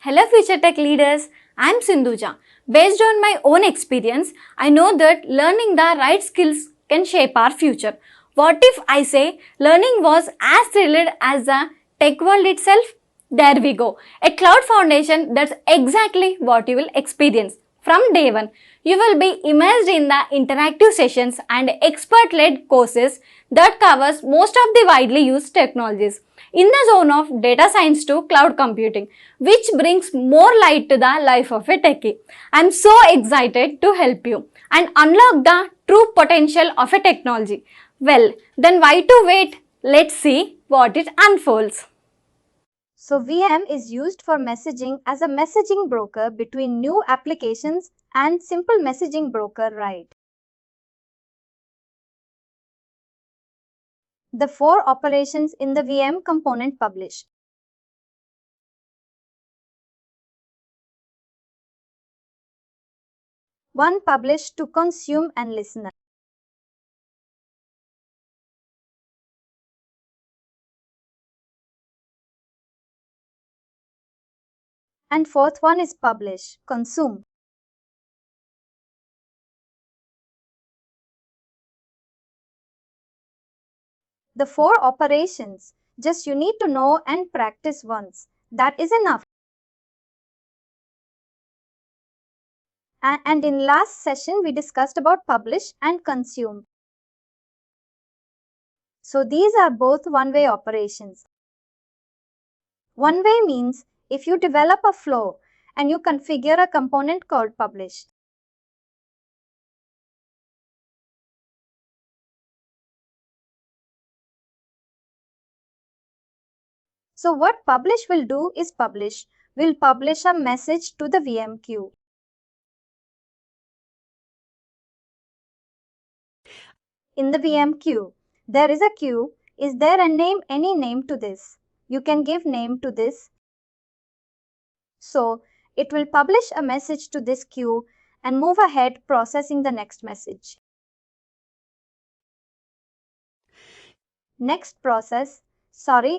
Hello future tech leaders, I am Sindhuja. Based on my own experience, I know that learning the right skills can shape our future. What if I say learning was as thrilled as the tech world itself? There we go. A cloud foundation, that's exactly what you will experience. From day one, you will be immersed in the interactive sessions and expert-led courses that covers most of the widely used technologies in the zone of data science to cloud computing, which brings more light to the life of a techie. I'm so excited to help you and unlock the true potential of a technology. Well, then why to wait? Let's see what it unfolds. So VM is used for messaging as a messaging broker between new applications and simple messaging broker, right? The four operations in the VM component publish. One, publish to consume and listener. And fourth one is publish, consume. The four operations, just you need to know and practice once. That is enough. And in last session, we discussed about publish and consume. So these are both one-way operations. One-way means if you develop a flow and you configure a component called publish. So what publish will do is will publish a message to the VM queue. In the VM queue, there is a queue. Is there a name, any name to this? You can give name to this. So it will publish a message to this queue and move ahead processing the next message.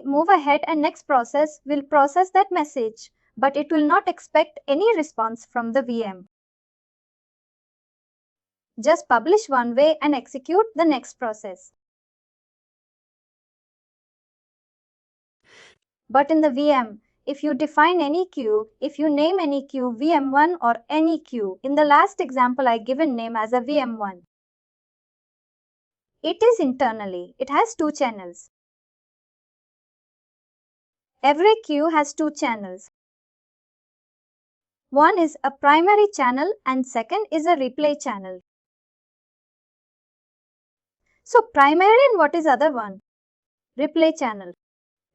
Move ahead and next process will process that message, but it will not expect any response from the VM. Just publish one way and execute the next process. But in the VM, if you define any queue, if you name any queue VM1 or any queue, in the last example I given name as a VM1. It is internally, it has two channels. Every queue has two channels. One is a primary channel and second is a replay channel. So primary and what is other one? Replay channel.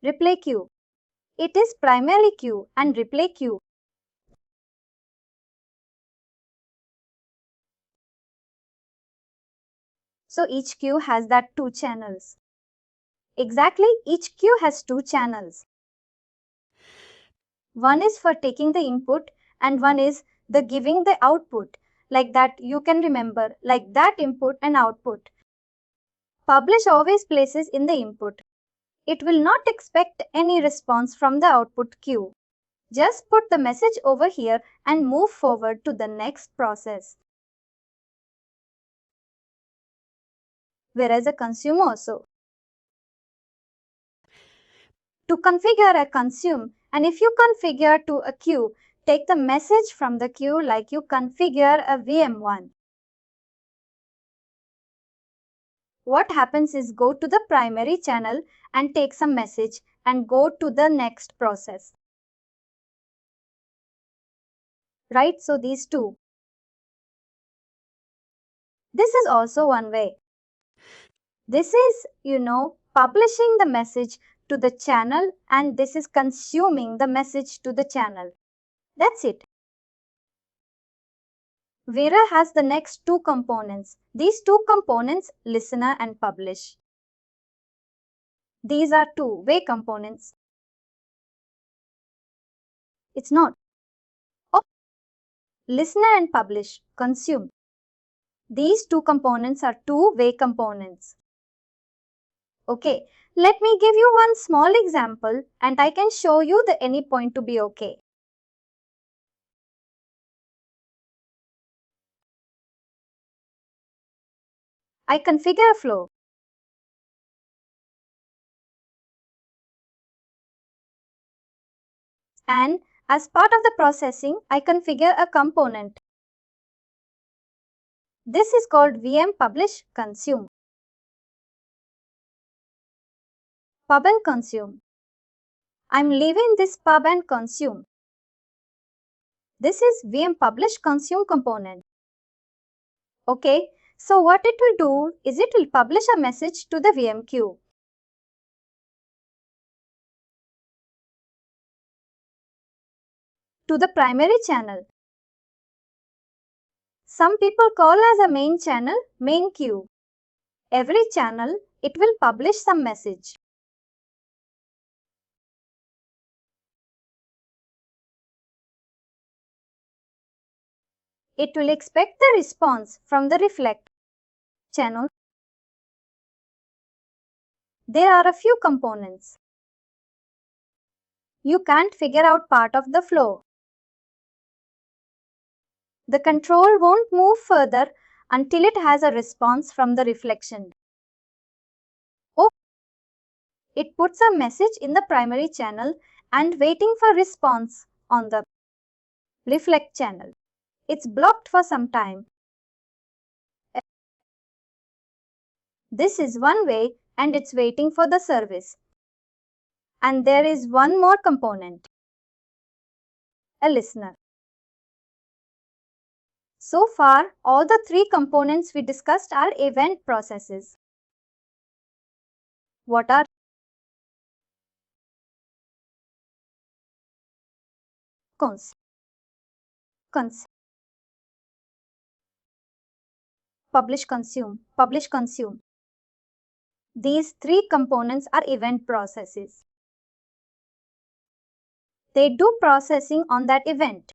Replay queue. It is primary queue and replay queue. So each queue has that two channels. Exactly, each queue has two channels. One is for taking the input and one is the giving the output. Like that you can remember, like that input and output. Publish always places in the input. It will not expect any response from the output queue. Just put the message over here and move forward to the next process. Whereas a consume also. To configure a consume, and if you configure to a queue, take the message from the queue like you configure a VM1. What happens is go to the primary channel and take some message and go to the next process. Right, so these two. This is also one way. This is, publishing the message to the channel and this is consuming the message to the channel. That's it. Vera has the next two components. These two components, listener and publish. These are two-way components. It's not. Oh, listener and publish, consume. These two components are two-way components. Okay, let me give you one small example and I can show you the any point to be okay. I configure a flow. And as part of the processing, I configure a component. This is called VM publish consume. Pub and consume. I'm leaving this pub and consume. This is VM publish consume component. Okay, so what it will do is it will publish a message to the VM queue. To the primary channel. Some people call as a main channel main queue. Every channel, it will publish some message. It will expect the response from the reflect channel. There are a few components. You can't figure out part of the flow. The control won't move further until it has a response from the reflection. Oh, it puts a message in the primary channel and waiting for response on the reflect channel. It's blocked for some time. This is one way and it's waiting for the service. And there is one more component. A listener. So far, all the three components we discussed are event processes. What are cons? Publish, consume, publish, consume. These three components are event processes. They do processing on that event.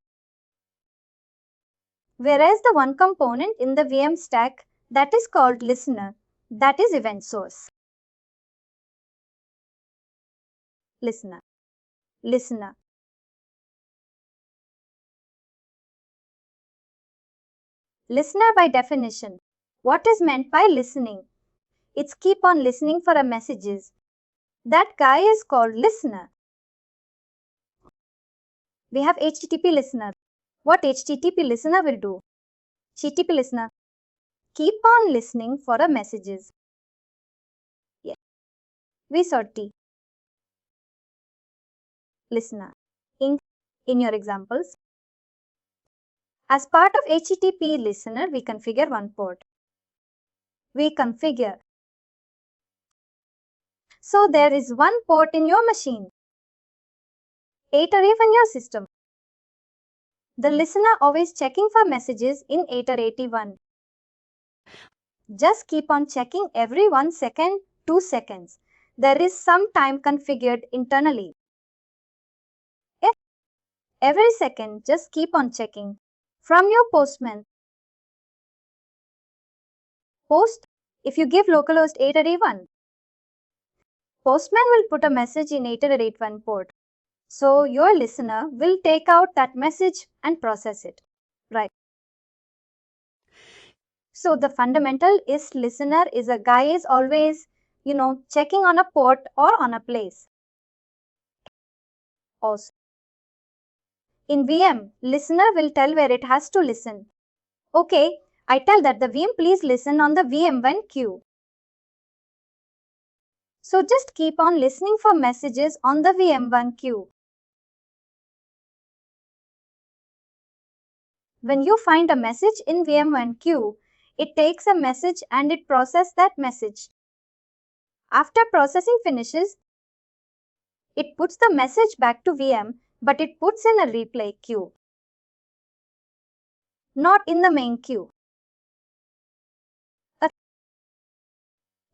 Whereas the one component in the VM stack that is called listener, that is event source. Listener. Listener. Listener by definition. What is meant by listening? It's keep on listening for a messages. That guy is called listener. We have HTTP listener. What HTTP listener will do? HTTP listener. Keep on listening for a messages. Yes. We saw T. Listener. In your examples. As part of HTTP listener, we configure one port. We configure. So there is one port in your machine. 8 or even your system. The listener always checking for messages in 8 or 81. Just keep on checking every 1 second, 2 seconds. There is some time configured internally. Every second, just keep on checking. From your postman. Post, if you give localhost 881, postman will put a message in 881 port. So your listener will take out that message and process it. Right. So the fundamental is listener is a guy is always, checking on a port or on a place. Also, in VM, listener will tell where it has to listen. Okay, I tell that the VM please listen on the VM1 queue. So just keep on listening for messages on the VM1 queue. When you find a message in VM1 queue, it takes a message and it processes that message. After processing finishes, it puts the message back to VM, but it puts in a replay queue, not in the main queue.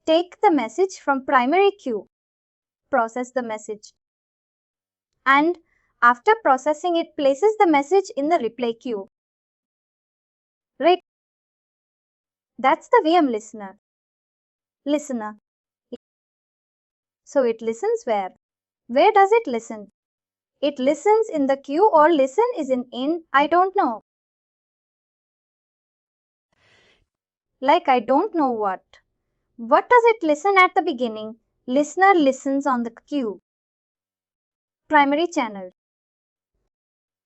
Take the message from primary queue, process the message, and after processing it places the message in the replay queue. Right? That's the VM listener. Listener. So it listens where? Where does it listen? It listens in the queue or listen is in, I don't know. Like I don't know what. What does it listen at the beginning? Listener listens on the queue. Primary channel.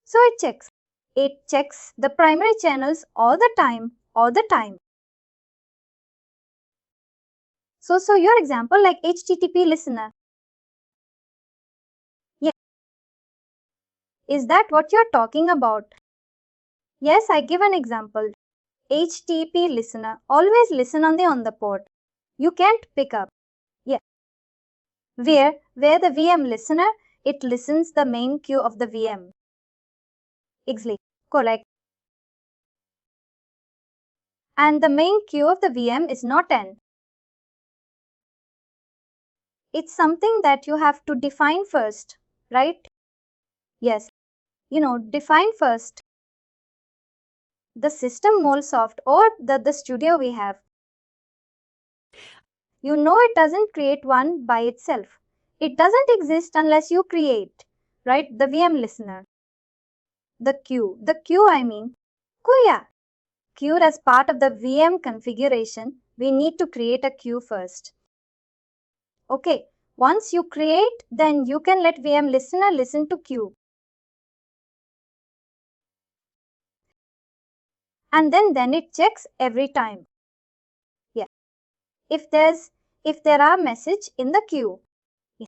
So it checks. It checks the primary channels all the time. So your example like HTTP listener. Yeah. Is that what you're talking about? Yes, I give an example. HTTP listener. Always listen on the port. You can't pick up. Yeah. Where the VM listener, it listens the main queue of the VM. Exactly. Correct. And the main queue of the VM is not n. It's something that you have to define first, right? Yes. Define first. The system MuleSoft or the studio we have. It doesn't create one by itself. It doesn't exist unless you create, right? The VM listener. The queue I mean. Queue. Queue as part of the VM configuration, we need to create a queue first. Okay, once you create, then you can let VM listener listen to queue. And then it checks every time. Yeah. If there are message in the queue. Yeah.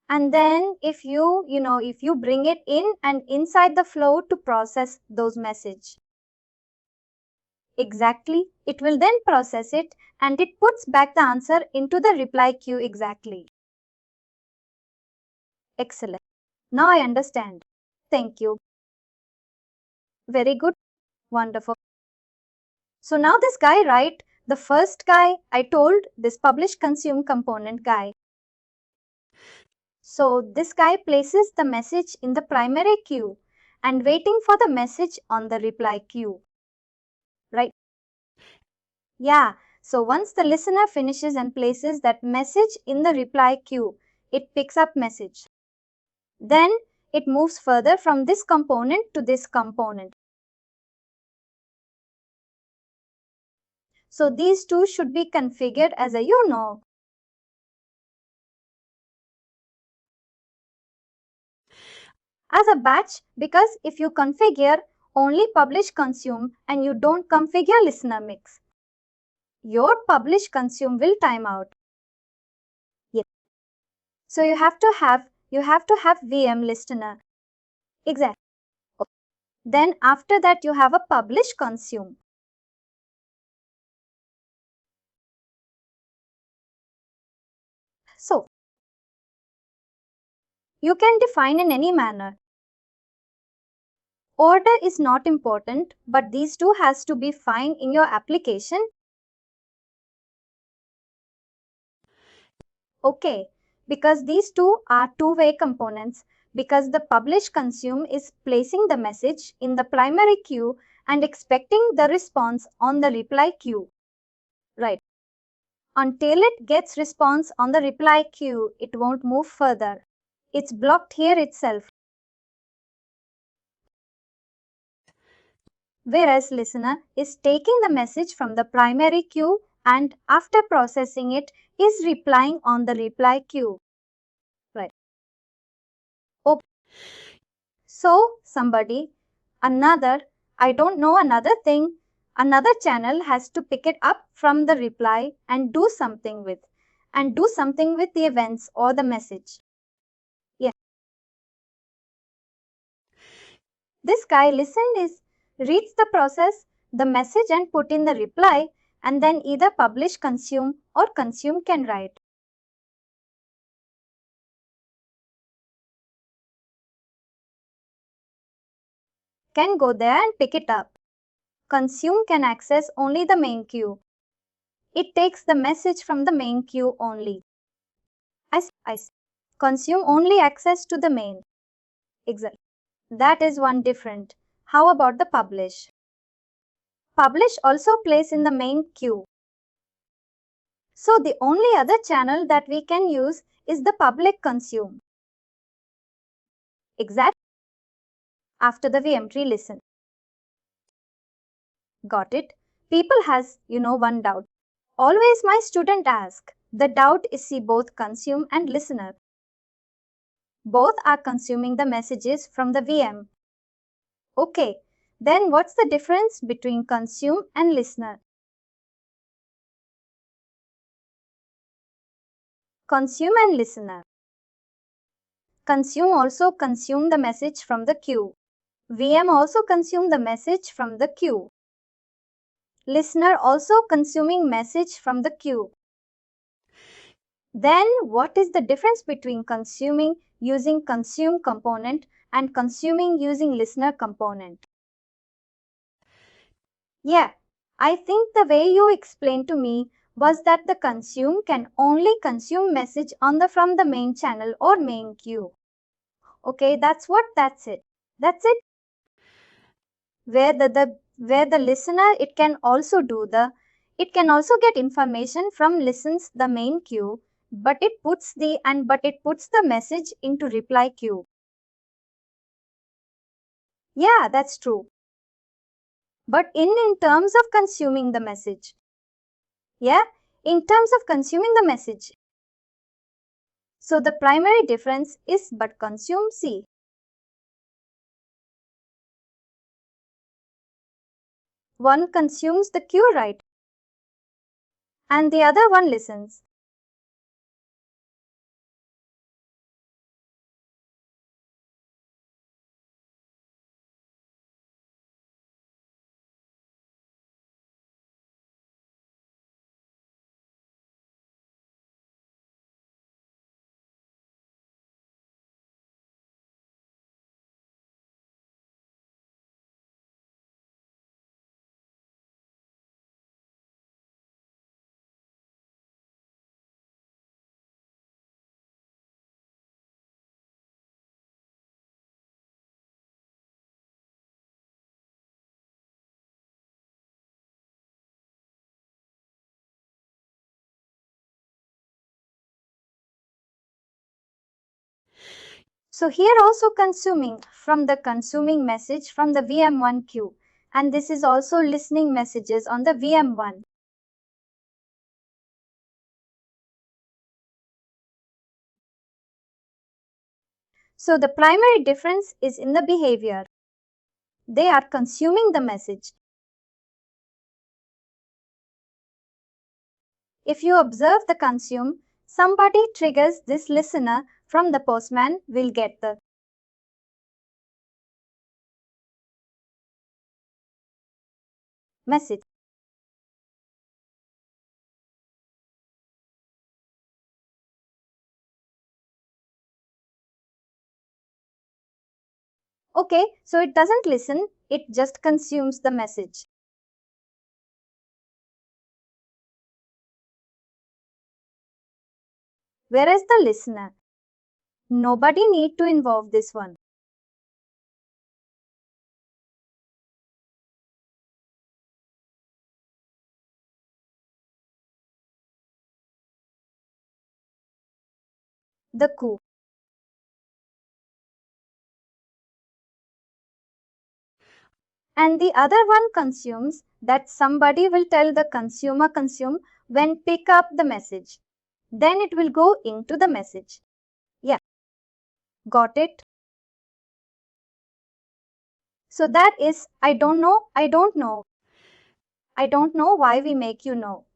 And then if you bring it in and inside the flow to process those message. Exactly. It will then process it and it puts back the answer into the reply queue exactly. Excellent. Now I understand. Thank you. Very good. Wonderful. So now this guy, right? The first guy I told, this publish consume component guy. So this guy places the message in the primary queue and waiting for the message on the reply queue. Right? Yeah. So once the listener finishes and places that message in the reply queue, it picks up message. Then it moves further from this component to this component. So these two should be configured as a as a batch, because if you configure only publish consume and you don't configure listener mix, your publish consume will time out. Yes. So you have to have VM listener. Exactly. Then after that you have a publish consume. So you can define in any manner. Order is not important, but these two has to be fine in your application. Okay, because these two are two-way components, because the publish consume is placing the message in the primary queue and expecting the response on the reply queue. Right. Until it gets response on the reply queue, it won't move further. It's blocked here itself. Whereas listener is taking the message from the primary queue and after processing it is replying on the reply queue. Right. Oh. So somebody, another channel has to pick it up from the reply and do something with the events or the message. Yeah. This guy reads the process, the message and put in the reply, and then either publish consume or consume can write. Can go there and pick it up. Consume can access only the main queue. It takes the message from the main queue only. I see. Consume only access to the main. Exactly. That is one different. How about the publish? Publish also plays in the main queue. So the only other channel that we can use is the public consume. Exactly. After the VM tree listen. Got it? People has, one doubt. Always my student ask. The doubt is see both consume and listener. Both are consuming the messages from the VM. Okay, then what's the difference between consume and listener? Consume and listener. Consume also consume the message from the queue. VM also consume the message from the queue. Listener also consuming message from the queue. Then what is the difference between consuming using consume component and consuming using listener component? Yeah, I think the way you explained to me was that the consume can only consume message from the main channel or main queue. Okay, that's it. That's it. Where the listener it can also get information from listens the main queue, but it puts the message into reply queue. Yeah, that's true. But in terms of consuming the message. Yeah, in terms of consuming the message. So the primary difference is but consume C. One consumes the queue right, and the other one listens. So here also consuming from the consuming message from the VM1 queue, and this is also listening messages on the VM1. So the primary difference is in the behavior. They are consuming the message. If you observe the consume, somebody triggers this listener from the postman will get the message. Okay, so it doesn't listen, it just consumes the message. Whereas the listener, nobody need to involve this one. The coup. And the other one consumes that somebody will tell the consumer consume when pick up the message. Then it will go into the message. Yeah, got it? So that is, I don't know. I don't know why we make you know.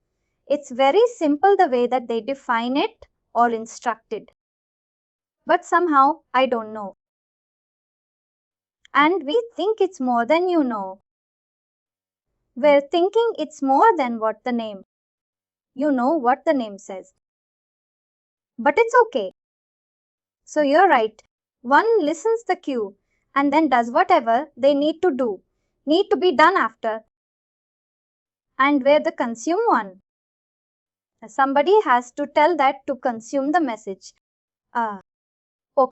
It's very simple the way that they define it or instruct it. But somehow, I don't know. And we think it's more than you know. We're thinking it's more than what the name. You know what the name says. But it's okay. So you're right. One listens the cue and then does whatever they need to be done after. And where the consume one, somebody has to tell that to consume the message. Okay.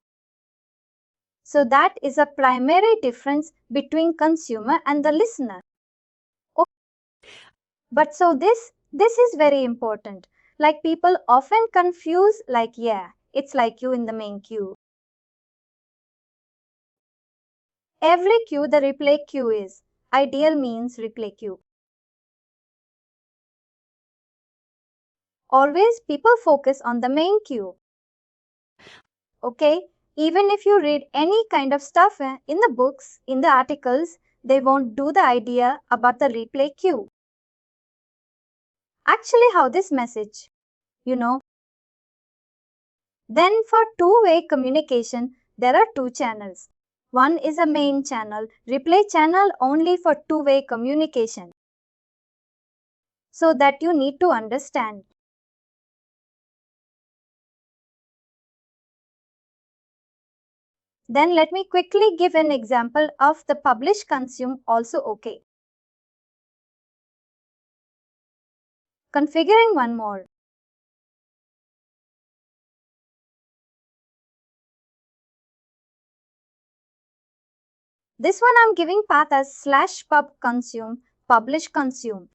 So that is a primary difference between consumer and the listener. Okay. But so this is very important. Like people often confuse like it's like you in the main queue. Every queue the replay queue is. Ideal means replay queue. Always people focus on the main queue. Okay, even if you read any kind of stuff in the books, in the articles, they won't do the idea about the replay queue. Actually, how this message, you know. Then for two-way communication, there are two channels. One is a main channel, replay channel only for two-way communication. So that you need to understand. Then let me quickly give an example of the publish consume also okay. Configuring one more. This one I'm giving path as /pub consume, publish consume.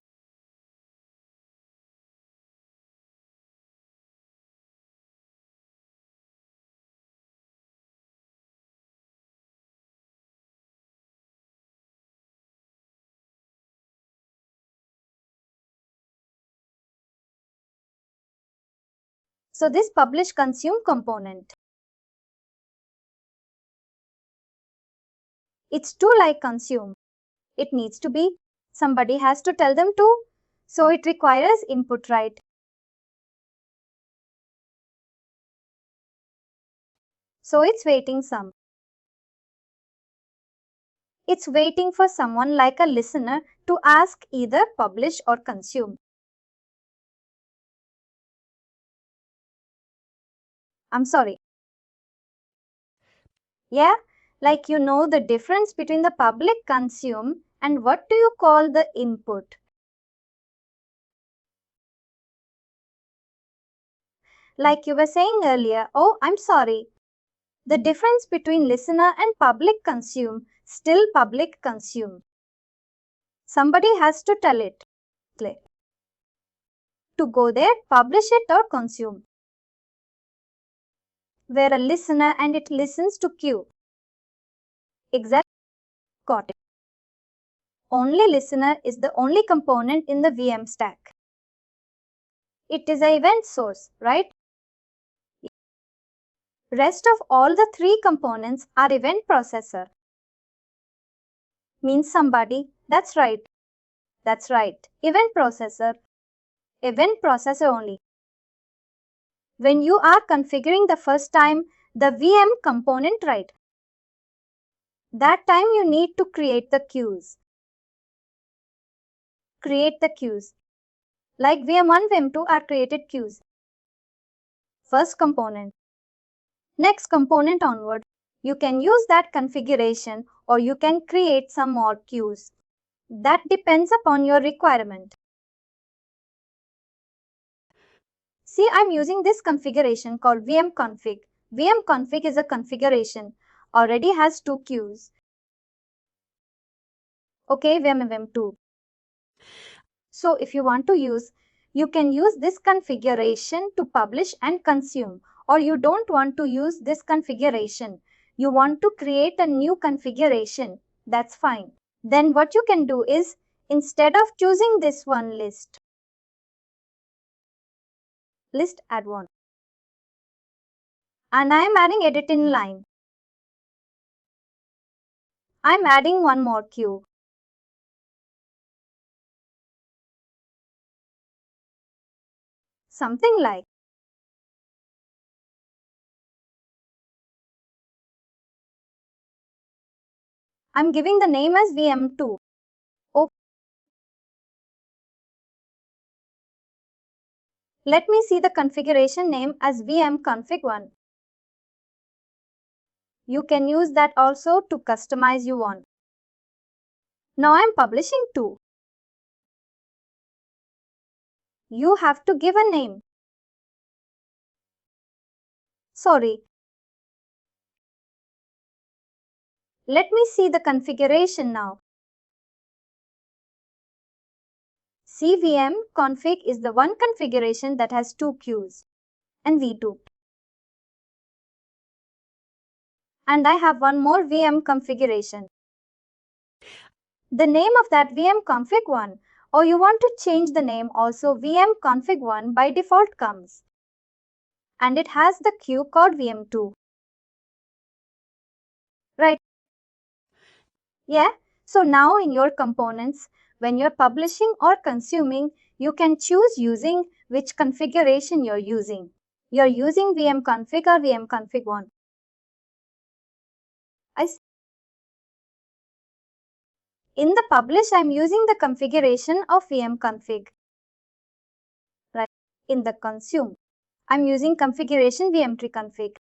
So this publish consume component. It's too like consume. It needs to be. Somebody has to tell them to. So it requires input, right? So it's waiting some. It's waiting for someone like a listener to ask either publish or consume. I'm sorry. Yeah, like you know the difference between the public consume and what do you call the input? Like you were saying earlier, oh, I'm sorry. The difference between listener and public consume, still public consume. Somebody has to tell it. To go there, publish it or consume. We're a listener and it listens to queue. Exactly. Got it. Only listener is the only component in the VM stack. It is an event source, right? Rest of all the three components are event processor. Means somebody. That's right. That's right. Event processor. Event processor only. When you are configuring the first time the VM component, right? That time you need to create the queues. Create the queues. Like VM1, VM2 are created queues. First component. Next component onward, you can use that configuration or you can create some more queues. That depends upon your requirement. See, I'm using this configuration called VM config. VM config is a configuration, already has two queues. Okay, VM2. So if you want to use, you can use this configuration to publish and consume, or you don't want to use this configuration. You want to create a new configuration. That's fine. Then what you can do is, instead of choosing this one list add one. And I am adding edit in line. I'm adding one more queue. Something like I'm giving the name as VM2. Oh, let me see the configuration name as VM config1. You can use that also to customize you want. Now I'm publishing two. You have to give a name. Sorry. Let me see the configuration now. CVM config is the one configuration that has two queues and V2. And I have one more VM configuration. The name of that VM config1 or you want to change the name, also VM config1 by default comes. And it has the queue called VM2. Right? Yeah. So now in your components, when you're publishing or consuming, you can choose using which configuration you're using. You're using VM config or VM config1. In the publish, I'm using the configuration of VM config. Right. In the consume, I'm using configuration VM3 config.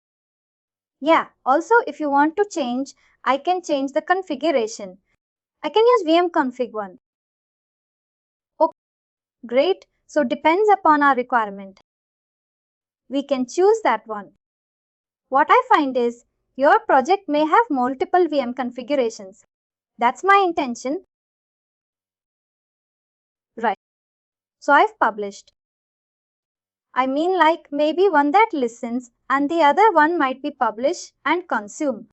Yeah. Also, if you want to change, I can change the configuration. I can use VM config1. Okay. Great. So depends upon our requirement. We can choose that one. What I find is your project may have multiple VM configurations. That's my intention. Right. So I've published. I mean, like maybe one that listens and the other one might be publish and consume.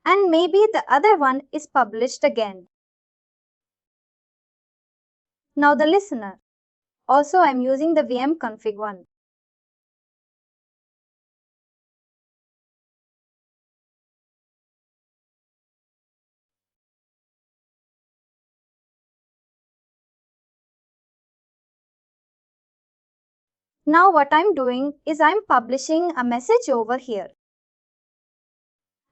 And maybe the other one is published again. Now the listener. Also, I'm using the VM config one. Now what I'm doing is I'm publishing a message over here.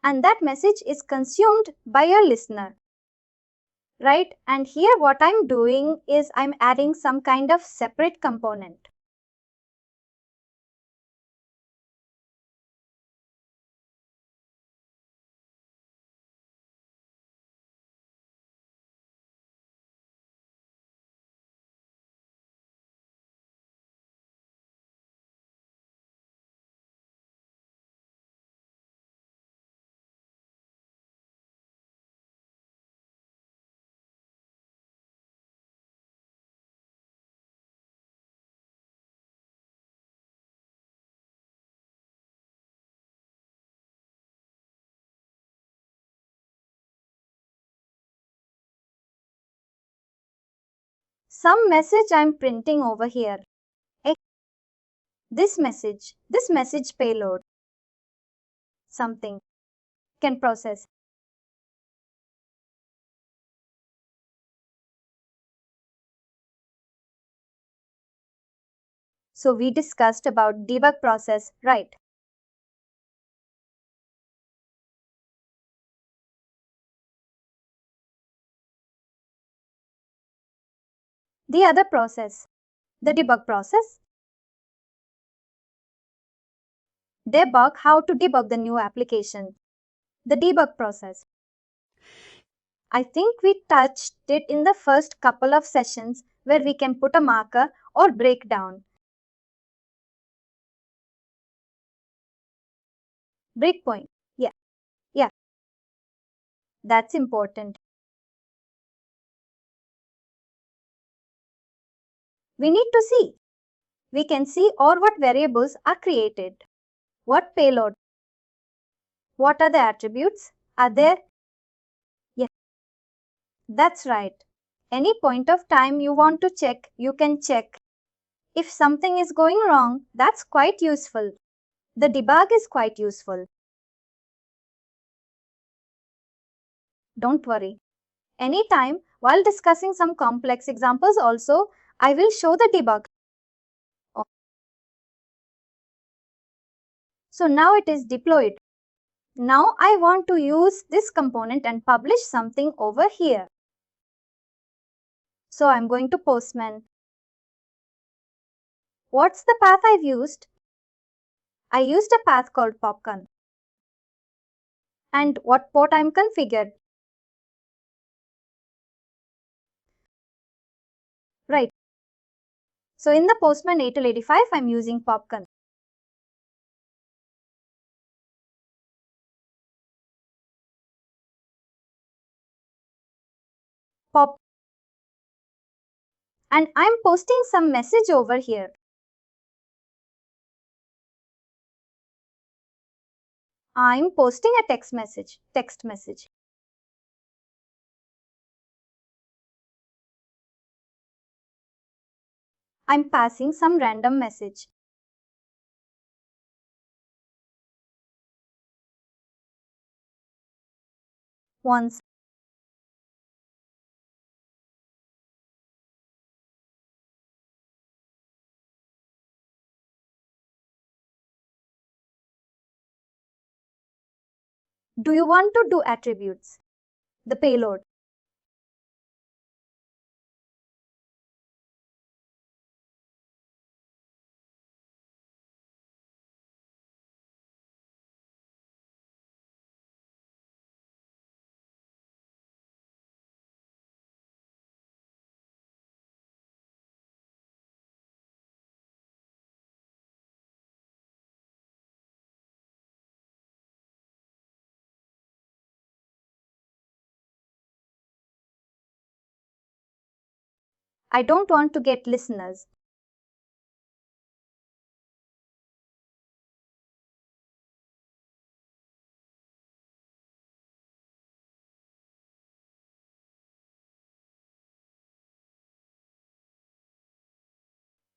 And that message is consumed by your listener. Right? And here what I'm doing is I'm adding some kind of separate component. Some message I'm printing over here. This message payload, something can process. So we discussed about debug process, right? The other process, the debug process. Debug, how to debug the new application. The debug process. I think we touched it in the first couple of sessions where we can put a marker or breakdown. Breakpoint. Yeah. That's important. We need to see. We can see or what variables are created. What payload? What are the attributes? Are there? Yes, that's right. Any point of time you want to check, you can check. If something is going wrong, that's quite useful. The debug is quite useful. Don't worry. Anytime, while discussing some complex examples also, I will show the debug. Oh. So now it is deployed. Now I want to use this component and publish something over here. So I'm going to Postman. What's the path I've used? I used a path called popcorn. And what port I'm configured? Right. So in the Postman 8085, I'm using popcorn. Pop. And I'm posting some message over here. I'm posting a text message. I'm passing some random message. Once. Do you want to do attributes? The payload. I don't want to get listeners.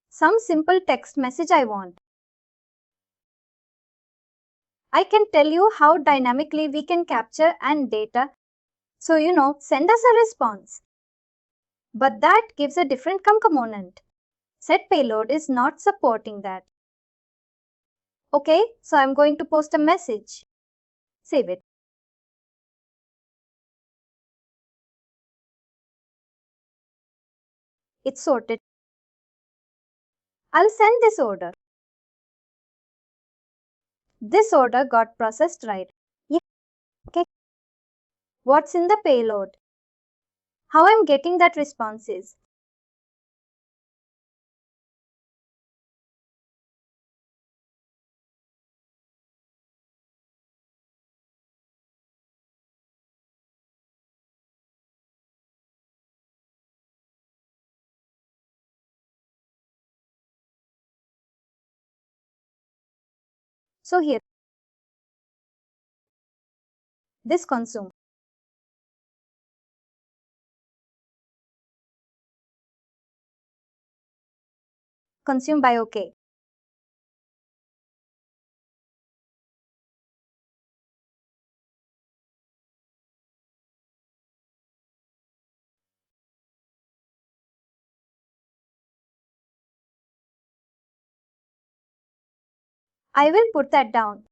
Some simple text message I want. I can tell you how dynamically we can capture and data. So, send us a response. But that gives a different component. Set payload is not supporting that. Okay, so I'm going to post a message. Save it. It's sorted. I'll send this order. This order got processed right. Yeah, okay. What's in the payload? How I'm getting that response is. So here, this consume. Consume by OK. I will put that down.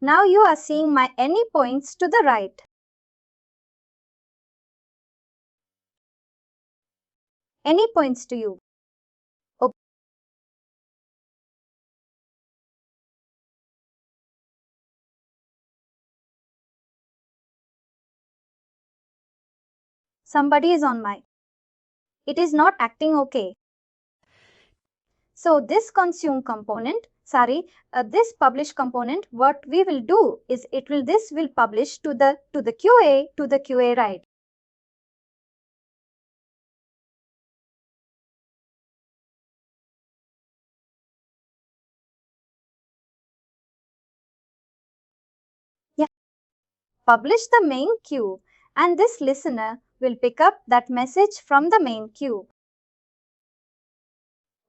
Now you are seeing my any points to the right. Any points to you. Okay. Somebody is on my. It is not acting okay. So this consume component, this publish component, what we will do is this will publish to the QA right. Yeah. Publish the main queue and this listener will pick up that message from the main queue.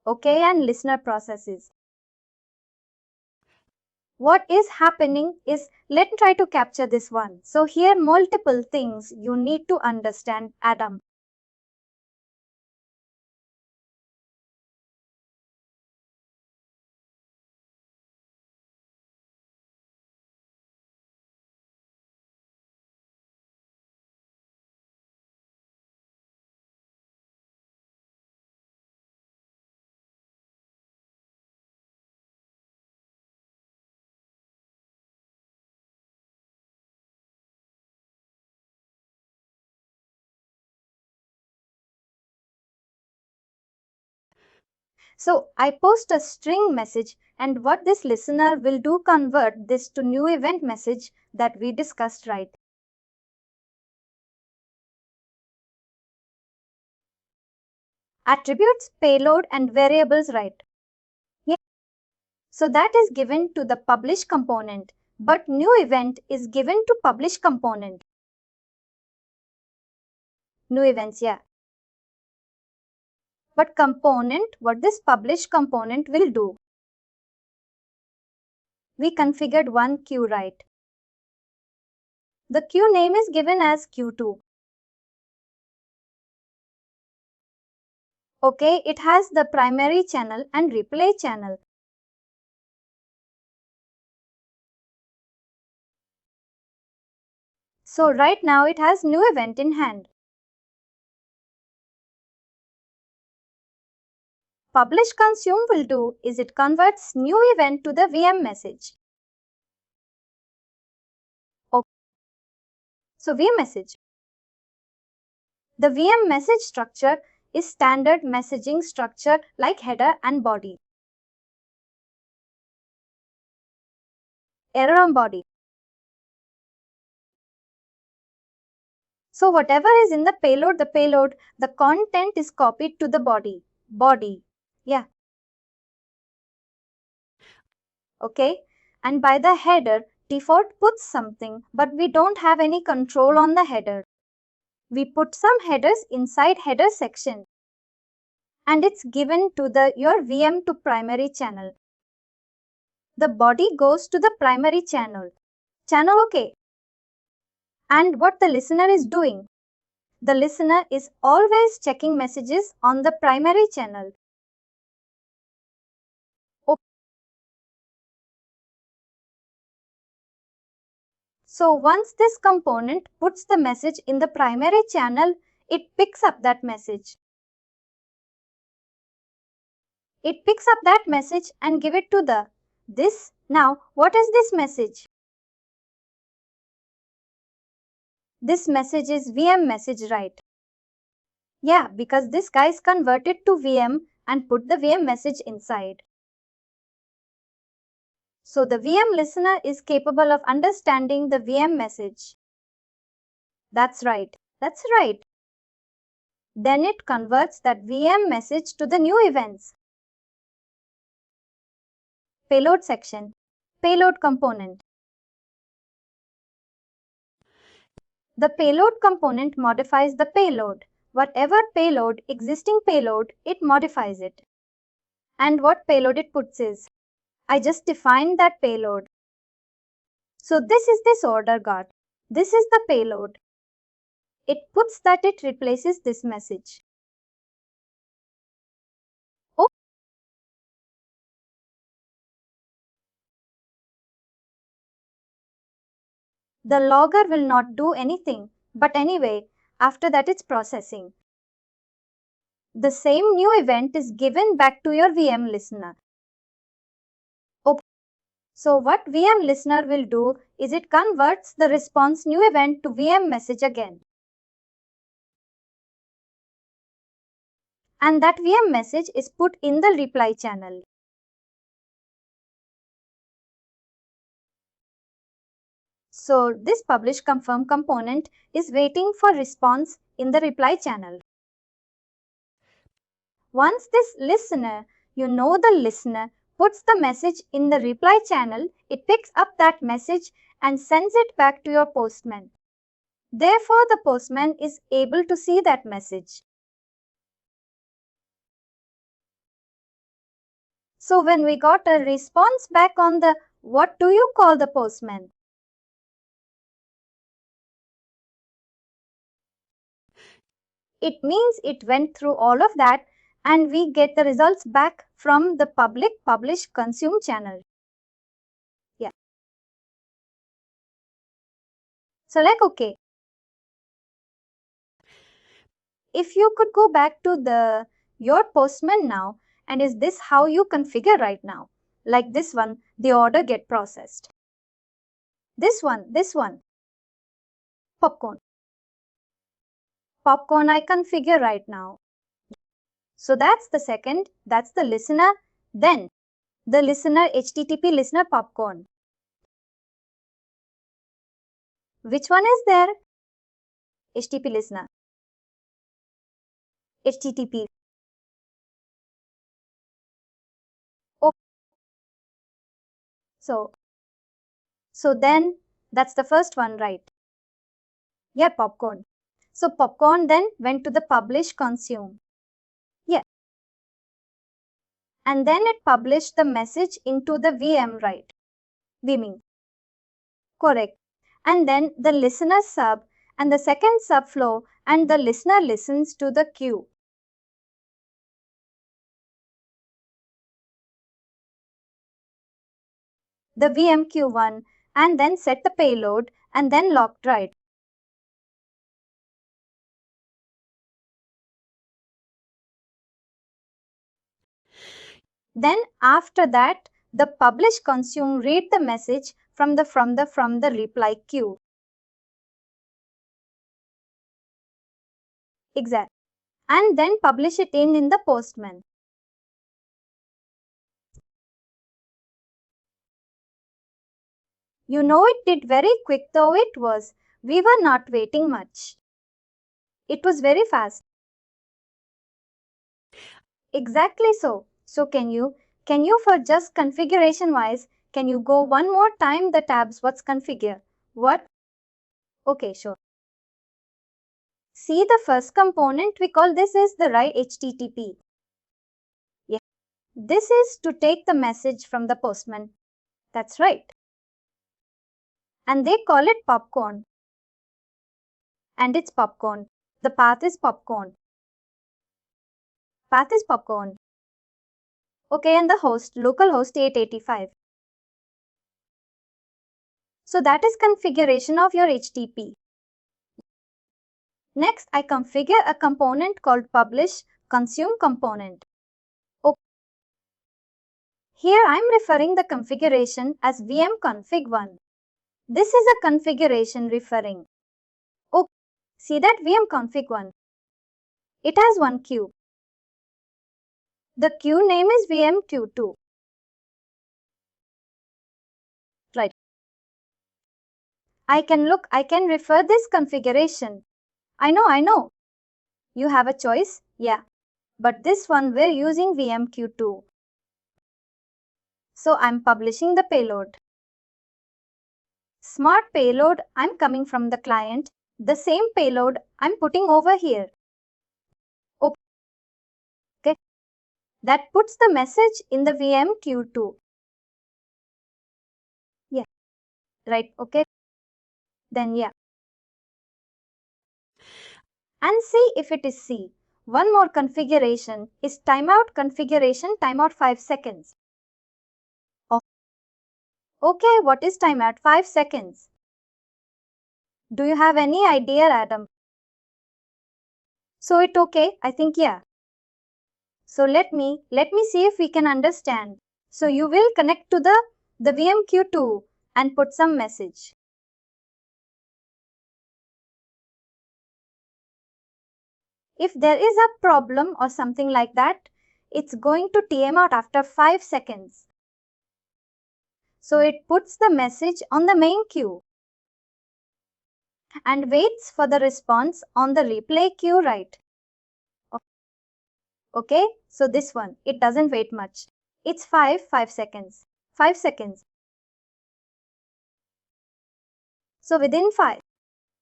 Okay, and listener processes. What is happening is, let's try to capture this one. So here multiple things you need to understand, Adam. So I post a string message, and what this listener will do, convert this to new event message that we discussed, right? Attributes, payload, and variables, right? Yeah. So that is given to the publish component, but new event is given to publish component. New events, yeah. But component, what this publish component will do? We configured one queue, right? The queue name is given as Q2. Okay, it has the primary channel and replay channel. So right now it has new event in hand. Publish consume will do is it converts new event to the VM message. Okay. So VM message. The VM message structure is standard messaging structure like header and body. Error on body. So whatever is in the payload, the content is copied to the body. Body. Yeah. Okay. And by the header, default puts something, but we don't have any control on the header. We put some headers inside header section. And it's given to your VM to primary channel. The body goes to the primary channel. Channel okay. And what the listener is doing? The listener is always checking messages on the primary channel. Okay. So once this component puts the message in the primary channel, it picks up that message. It picks up that message and give it to this. Now, what is this message? This message is VM message, right? Yeah, because this guy is converted to VM and put the VM message inside. So the VM listener is capable of understanding the VM message. That's right. That's right. Then it converts that VM message to the new events. Payload section. Payload component. The payload component modifies the payload. Whatever payload, existing payload, it modifies it. And what payload it puts is, I just defined that payload. So this is this order guard. This is the payload. It puts that it replaces this message. Oh, the logger will not do anything, but anyway, after that it's processing. The same new event is given back to your VM listener. Okay. So what VM listener will do is it converts the response new event to VM message again. And that VM message is put in the reply channel. So this publish confirm component is waiting for response in the reply channel. Once this listener, the listener puts the message in the reply channel, it picks up that message and sends it back to your postman. Therefore, the postman is able to see that message. So when we got a response back on the what do you call the postman? It means it went through all of that and we get the results back from the public publish consume channel. Yeah. So okay. If you could go back to your postman now, and is this how you configure right now? Like this one, the order get processed. This one, popcorn. Popcorn I configure right now. So that's the second, that's the listener. Then the listener HTTP listener popcorn. Which one is there? HTTP listener. HTTP. Oh, so then that's the first one, right? Yeah, popcorn. So popcorn then went to the publish consume. Yeah. And then it published the message into the VM, right? Beaming. Correct. And then the listener sub and the second subflow and the listener listens to the queue. The VM Q1 and then set the payload and then locked, right? Then after that, the publish consume read the message from the reply queue. Exact. And then publish it in the Postman. You know it did very quick though it was. We were not waiting much. It was very fast. Exactly so. So can you for just configuration wise, can you go one more time the tabs what's configure? What? Okay, sure. See the first component we call this is the write HTTP. Yeah. This is to take the message from the postman. That's right. And they call it popcorn. And it's popcorn. The path is popcorn. Path is popcorn. Okay, and the host, localhost 885. So that is configuration of your HTTP. Next, I configure a component called publish consume component. Okay. Here I am referring the configuration as vmconfig1. This is a configuration referring. Okay. See that vmconfig1. It has one queue. The queue name is vmq2. Right. I can refer this configuration. I know. You have a choice, yeah. But this one we're using vmq2. So I'm publishing the payload. Smart payload, I'm coming from the client. The same payload I'm putting over here. Okay. That puts the message in the vmq2. Yeah. Right, okay. Then yeah. And see if it is C. One more configuration is timeout configuration timeout 5 seconds. Oh. Okay, what is timeout 5 seconds? Do you have any idea, Adam? So it okay? I think yeah. So let me see if we can understand. So you will connect to the VMQ2 and put some message. If there is a problem or something like that, it's going to TM out after 5 seconds. So it puts the message on the main queue and waits for the response on the replay queue, right? Okay, so this one, it doesn't wait much. It's 5 seconds. 5 seconds. So within 5.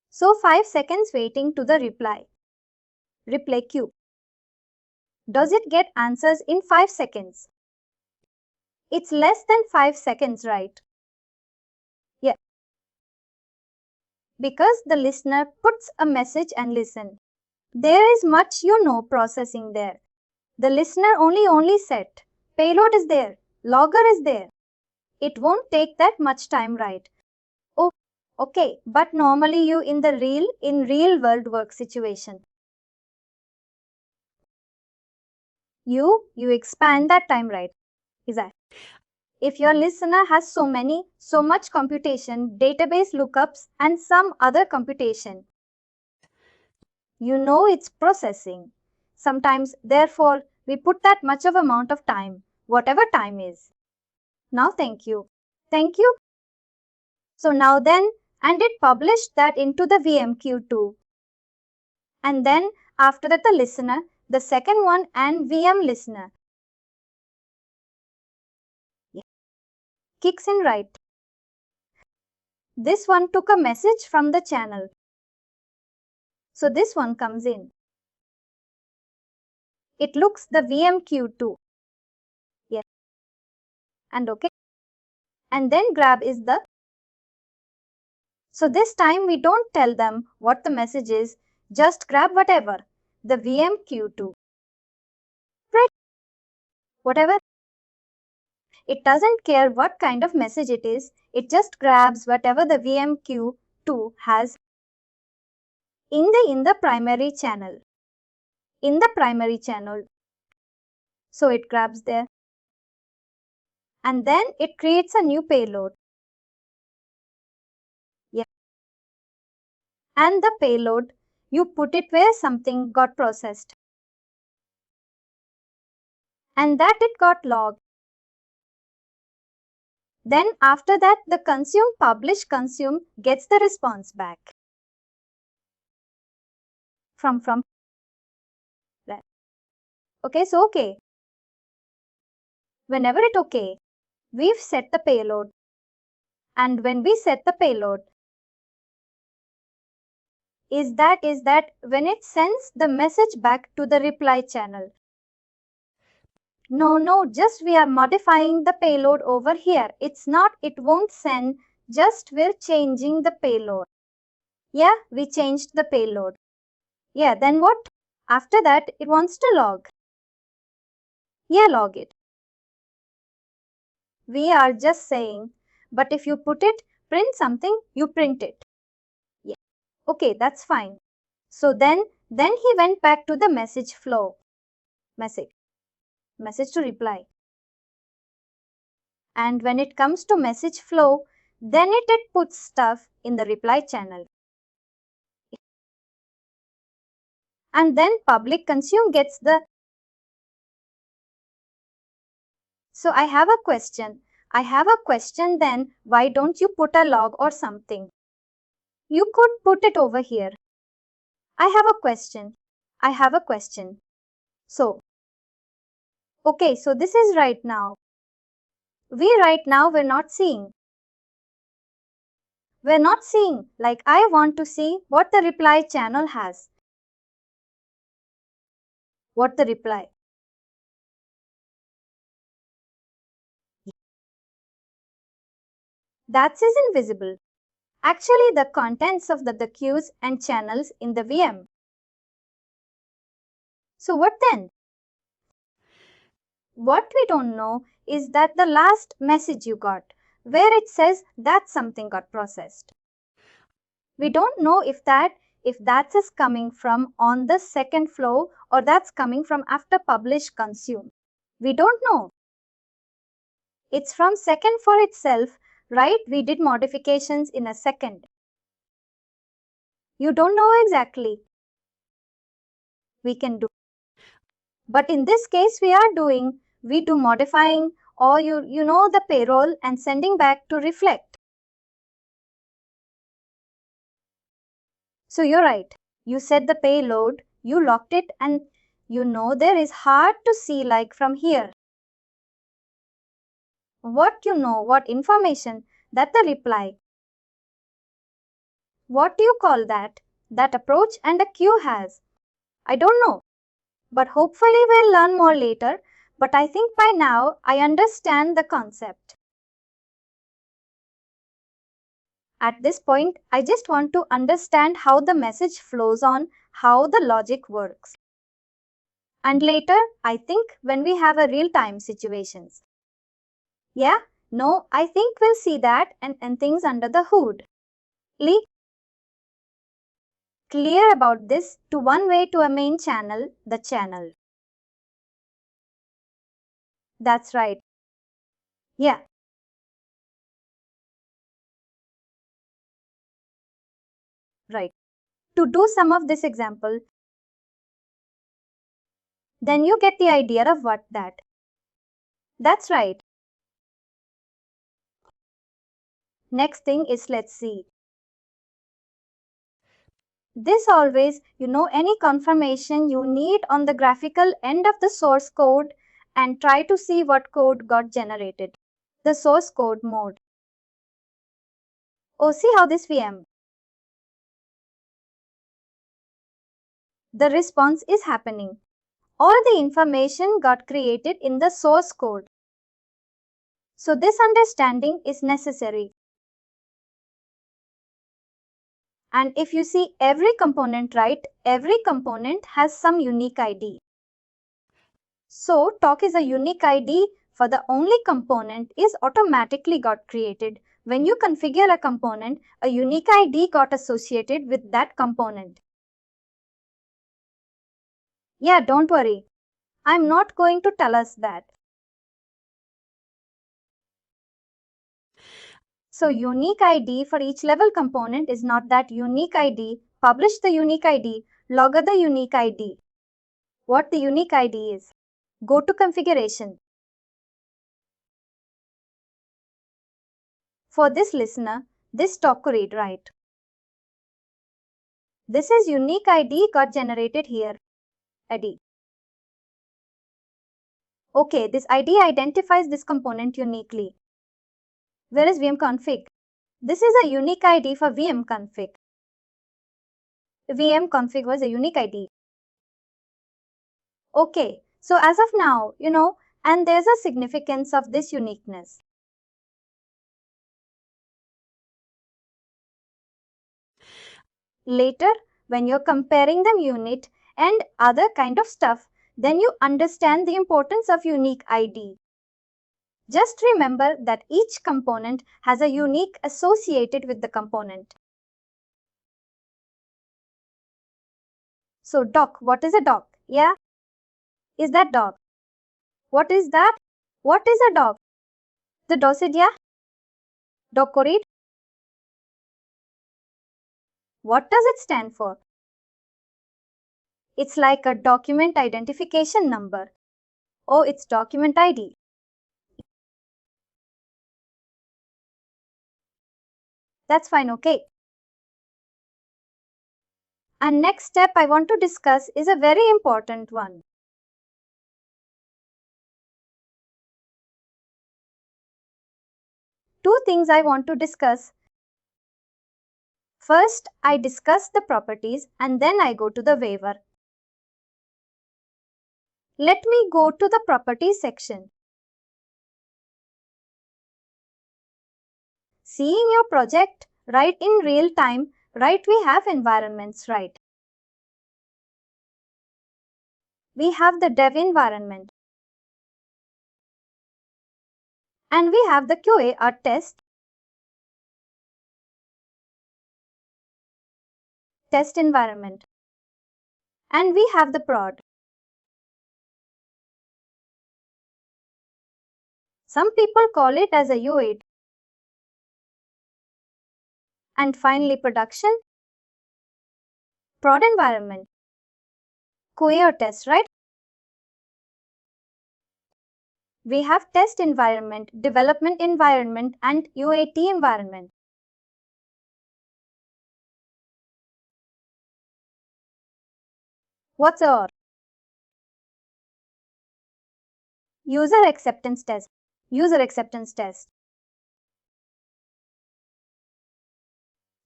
So 5 seconds waiting to the reply. Replay queue. Does it get answers in 5 seconds? It's less than 5 seconds, right? Yeah. Because the listener puts a message and listen. There is much processing there. The listener only set. Payload is there. Logger is there. It won't take that much time, right? Oh, okay. But normally you in real world work situation. You expand that time, right? Is that? If your listener has so much computation, database lookups and some other computation, it's processing. Sometimes, therefore, we put that much of amount of time, whatever time is. Now thank you. Thank you. So now then, and it published that into the VM queue too. And then after that the listener, the second one and VM listener kicks in right. This one took a message from the channel. So this one comes in. It looks the VM queue too. Yes. And okay. And then grab is the. So this time we don't tell them what the message is, just grab whatever. The VM queue too. Right? Whatever. It doesn't care what kind of message it is, it just grabs whatever the VM queue 2 has in the primary channel. In the primary channel. So it grabs there. And then it creates a new payload. Yeah. And the payload, you put it where something got processed. And that it got logged. Then after that, the consume publish consume gets the response back. From. Okay, so okay. Whenever it okay, we've set the payload. And when we set the payload, is that when it sends the message back to the reply channel. No, just we are modifying the payload over here. It's not, it won't send, just we're changing the payload. Yeah, we changed the payload. Yeah, then what? After that, it wants to log. Yeah, log it. We are just saying, but if you put it, print something, you print it. Yeah, okay, that's fine. So then he went back to the message flow. Message to reply. And when it comes to message flow, then it puts stuff in the reply channel. And then public consume gets the. So I have a question then, why don't you put a log or something? You could put it over here. I have a question. So, okay, so this is right now. We're not seeing. Like I want to see what the reply channel has. What the reply? That is invisible. Actually, the contents of the queues and channels in the VM. So what then? What we don't know is that the last message you got, where it says that something got processed. We don't know if that is coming from on the second flow or that's coming from after publish consume. We don't know. It's from second for itself, right? We did modifications in a second. You don't know exactly. We can do. But in this case, we do modifying or you know the payroll and sending back to reflect. So you're right. You set the payload, you locked it, and you know there is hard to see like from here. What information that the reply. What do you call that? That approach and a queue has. I don't know. But hopefully we'll learn more later. But I think by now I understand the concept. At this point, I just want to understand how the message flows on, how the logic works. And later, I think when we have a real-time situations. Yeah, no, I think we'll see that and things under the hood. Clear about this to one way to a main channel, the channel. That's right. Yeah. Right. To do some of this example, Then you get the idea of what that. That's right. Next thing is, let's see. This always, any confirmation you need on the graphical end of the source code and try to see what code got generated. The source code mode. Oh, see how this VM. The response is happening. All the information got created in the source code. So this understanding is necessary. And if you see every component, right, every component has some unique ID. So talk is a unique ID for the only component is automatically got created. When you configure a component, a unique ID got associated with that component. Yeah, don't worry. I'm not going to tell us that. So unique ID for each level component is not that unique ID, publish the unique ID, logger the unique ID. What the unique ID is? Go to configuration. For this listener, this talk could read right. This is unique ID got generated here. ID. Okay, this ID identifies this component uniquely. Where is VM config? This is a unique ID for VM config. VM config was a unique ID. Okay, so as of now, and there's a significance of this uniqueness. Later, when you're comparing them unit and other kind of stuff, then you understand the importance of unique ID. Just remember that each component has a unique associated with the component. So doc, what is a doc? Yeah? Is that doc? What is that? What is a doc? The dossier? Docorid? What does it stand for? It's like a document identification number. Oh, it's document ID. That's fine, okay. And next step I want to discuss is a very important one. Two things I want to discuss. First, I discuss the properties and then I go to the waiver. Let me go to the properties section. Seeing your project, right, in real time, right, we have environments, right. We have the dev environment. And we have the QA or test environment. And we have the prod. Some people call it as a U8. And finally production, prod environment, QA or test, right? We have test environment, development environment and UAT environment. What's our user acceptance test? User acceptance test.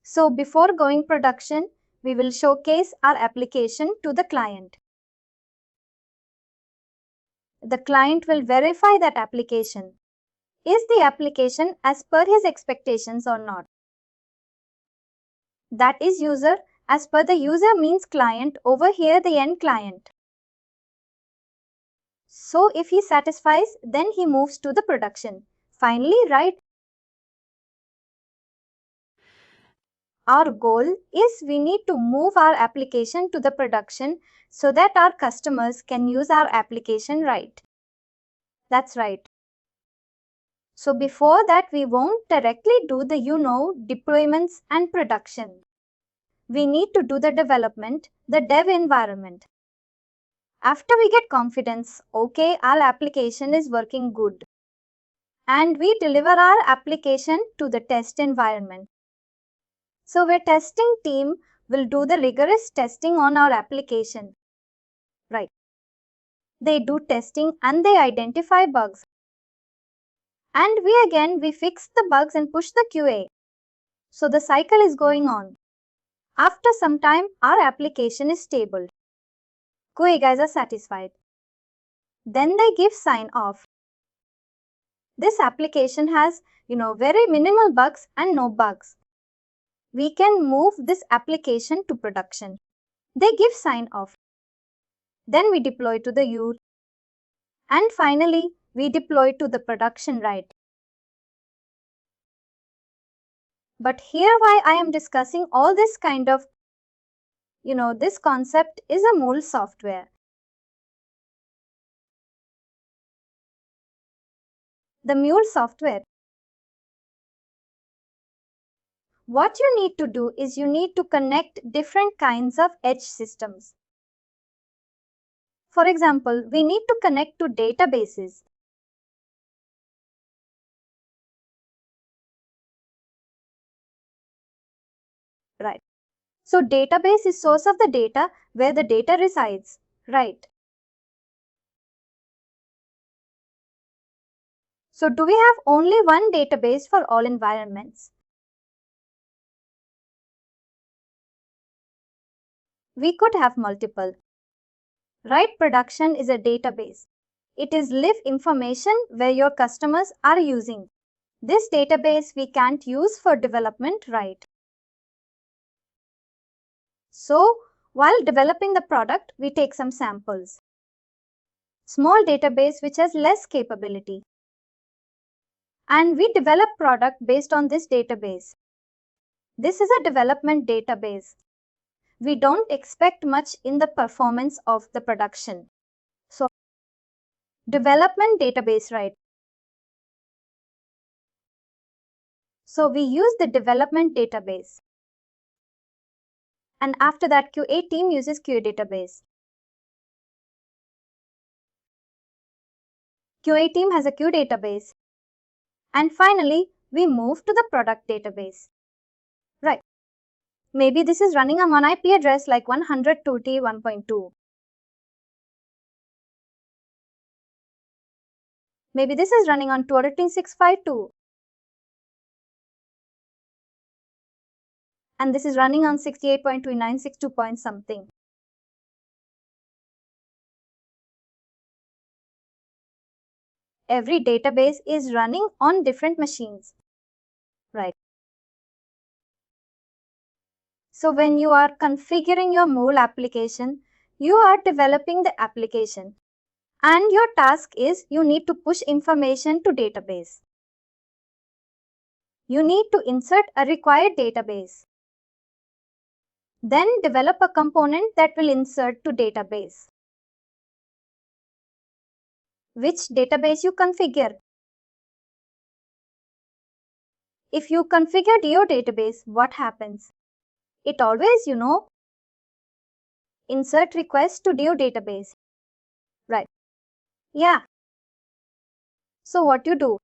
So before going production, we will showcase our application to the client. The client will verify that application. Is the application as per his expectations or not? That is user. As per the user means client, over here the end client. So if he satisfies, then he moves to the production. Finally, right? Our goal is we need to move our application to the production so that our customers can use our application right. That's right. So before that, we won't directly do the, deployments and production. We need to do the development, the dev environment. After we get confidence, okay, our application is working good. And we deliver our application to the test environment. So our testing team will do the rigorous testing on our application. Right. They do testing and they identify bugs. And we fix the bugs and push the QA. So the cycle is going on. After some time, our application is stable. QA guys are satisfied. Then they give sign off. This application has, very minimal bugs and no bugs. We can move this application to production. They give sign off. Then we deploy to the UR. And finally, we deploy to the production, right? But here why I am discussing all this kind of, this concept is a Mule software. The Mule software. What you need to do is you need to connect different kinds of edge systems. For example, we need to connect to databases. Right. So database is source of the data where the data resides. Right. So do we have only one database for all environments? We could have multiple. Right, production is a database. It is live information where your customers are using. This database we can't use for development, right? So, while developing the product, we take some samples. Small database which has less capability. And we develop product based on this database. This is a development database. We don't expect much in the performance of the production. So, development database, right? So, we use the development database. And after that, QA team uses QA database. QA team has a Q database. And finally, we move to the product database. Right. Maybe this is running on one IP address like 102.1.2. Maybe this is running on 226.5.2. And this is running on 68.2962 point something. Every database is running on different machines. Right. So when you are configuring your Mule application, you are developing the application. And your task is you need to push information to database. You need to insert a required database. Then develop a component that will insert to database. Which database you configure. If you configured your database, what happens? It always, insert request to your database. Right. Yeah. So what you do?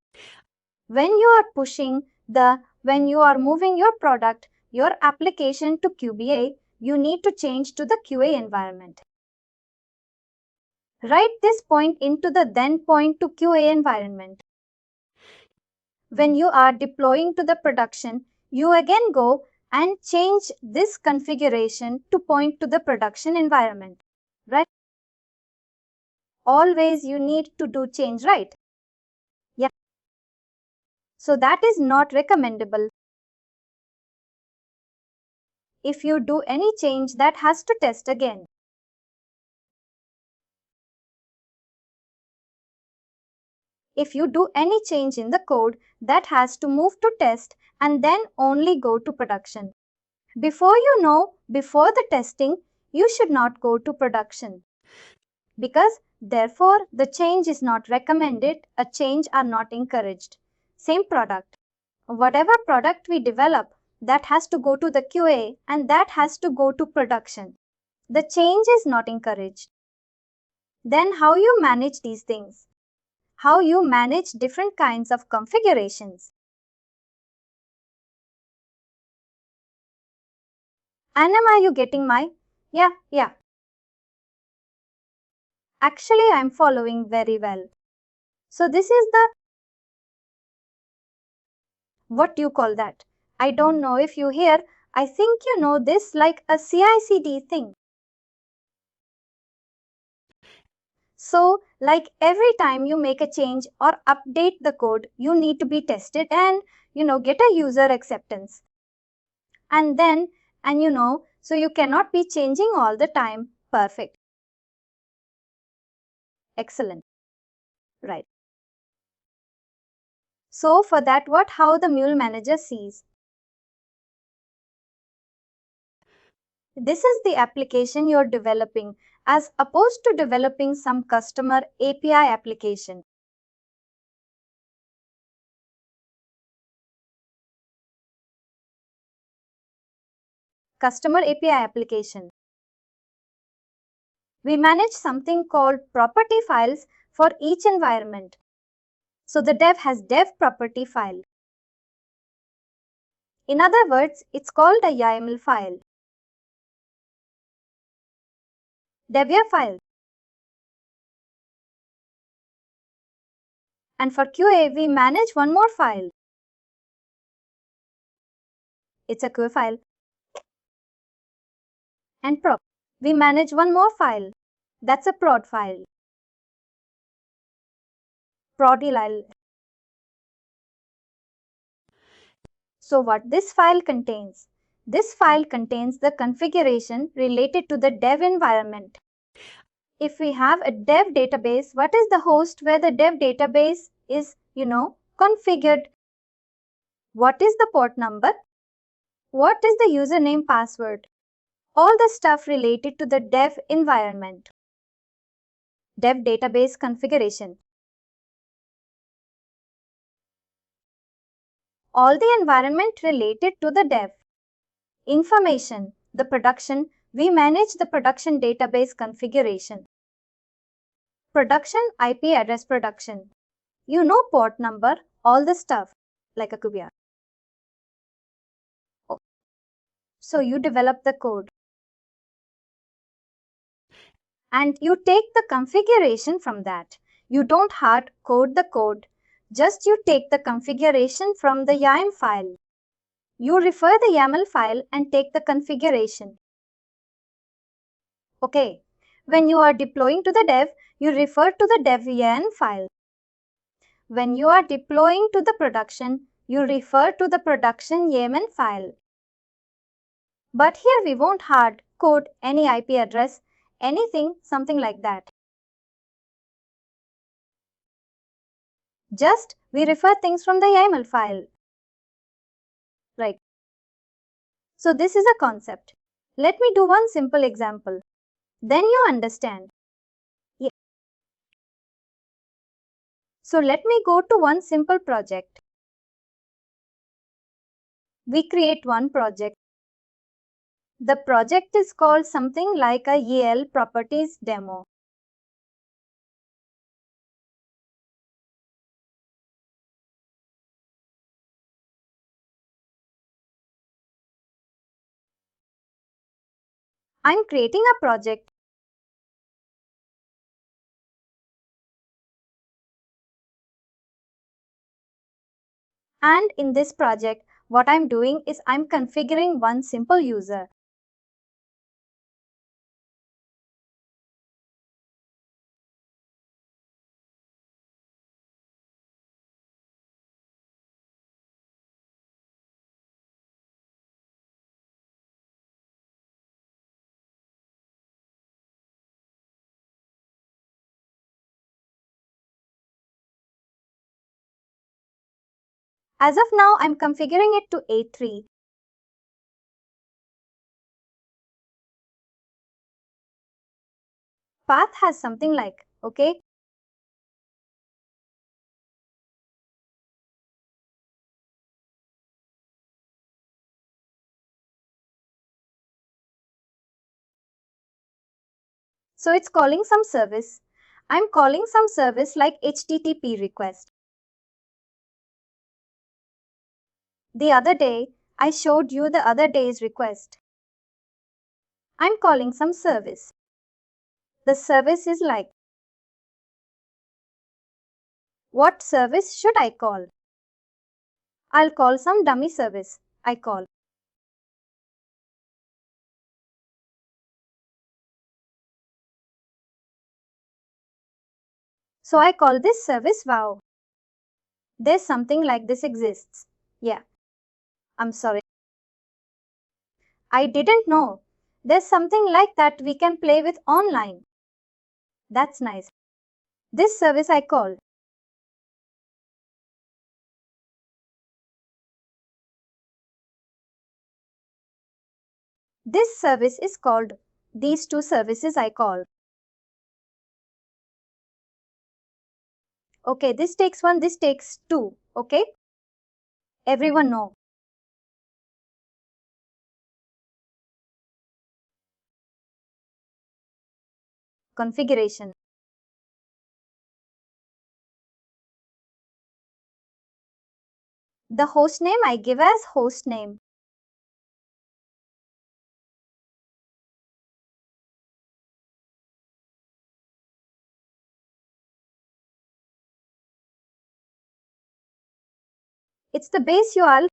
When you are moving your product, your application to QBA, you need to change to the QA environment. Write this point into the then point to QA environment. When you are deploying to the production, you again go and change this configuration to point to the production environment. Right? Always you need to do change, right? Yeah. So that is not recommendable. If you do any change, that has to test again. If you do any change in the code, that has to move to test and then only go to production. Before the testing, you should not go to production. Because therefore, the change is not recommended, a change are not encouraged. Same product. Whatever product we develop, that has to go to the QA and that has to go to production. The change is not encouraged. Then how you manage these things? How you manage different kinds of configurations. And are you getting my? Yeah. Actually, I'm following very well. So this is the, what do you call that? I don't know if you hear. I think you know this like a CI/CD thing. So, like every time you make a change or update the code, you need to be tested and, get a user acceptance. And then, so you cannot be changing all the time. Perfect. Excellent. Right. So for that, how the Mule Manager sees. This is the application you're developing as opposed to developing some customer API application. Customer API application. We manage something called property files for each environment. So the dev has dev property file. In other words, it's called a YAML file. Devia file. And for QA, we manage one more file. It's a QA file. And prod. We manage one more file. That's a prod file. Prodilile. So what this file contains? This file contains the configuration related to the dev environment. If we have a dev database, what is the host where the dev database is, configured? What is the port number? What is the username password? All the stuff related to the dev environment. Dev database configuration. All the environment related to the dev. Information. The production. We manage the production database configuration. Production IP address production. Port number, all the stuff, like a Kubia. Oh. So you develop the code. And you take the configuration from that. You don't hard code the code. Just you take the configuration from the YAML file. You refer the YAML file and take the configuration. Okay. When you are deploying to the dev, you refer to the dev YAML file. When you are deploying to the production, you refer to the production YAML file. But here we won't hard code any IP address, anything, something like that. Just we refer things from the YAML file. Right. So this is a concept. Let me do one simple example. Then you understand. Yeah. So let me go to one simple project. We create one project. The project is called something like a YAML properties demo. I'm creating a project. And in this project, what I'm doing is I'm configuring one simple user. As of now, I'm configuring it to A3. Path has something like, okay. So it's calling some service. I'm calling some service like HTTP request. The other day, I showed you the other day's request. I'm calling some service. The service is like, what service should I call? I'll call some dummy service. I call. So I call this service wow. There's something like this exists. Yeah. I'm sorry. I didn't know. There's something like that we can play with online. That's nice. This service I call. This service is called. These two services I call. Okay, this takes one, this takes two. Okay? Everyone know. Configuration. The host name I give as host name. It's the base URL.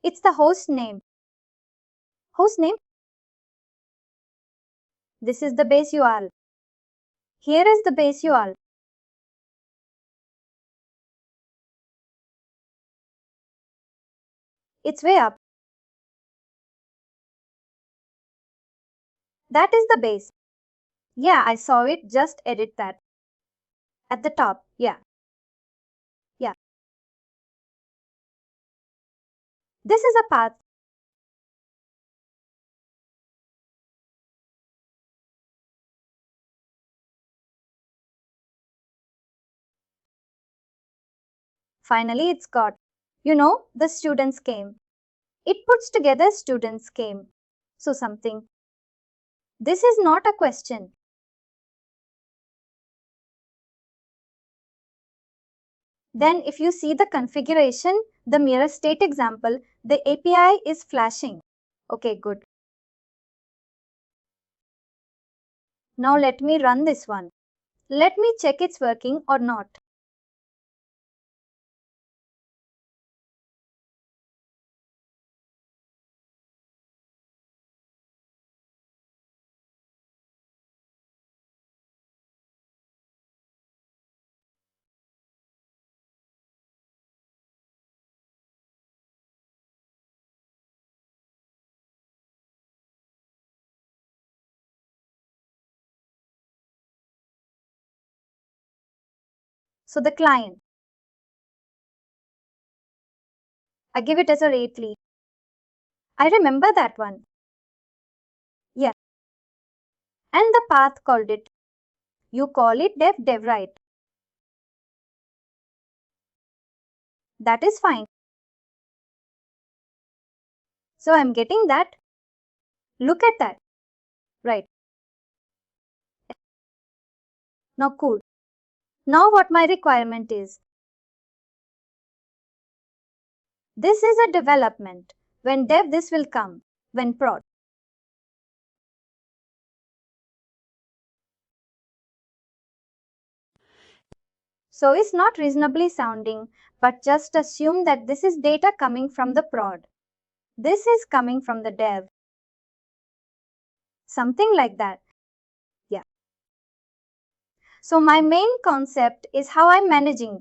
It's the host name. Host name. This is the base URL. Here is the base URL. It's way up. That is the base. Yeah, I saw it. Just edit that. At the top. Yeah. Yeah. This is a path. Finally, it's got. The students came. It puts together students came. So something. This is not a question. Then if you see the configuration, the mirror state example, the API is flashing. Okay, good. Now let me run this one. Let me check it's working or not. So the client, I give it as a rate lead. I remember that one. Yeah. And the path called it. You call it dev right. That is fine. So I'm getting that. Look at that. Right. Now cool. Now what my requirement is. This is a development. When dev this will come. When prod. So it's not reasonably sounding, but just assume that this is data coming from the prod. This is coming from the dev. Something like that. Yeah. So my main concept is how I'm managing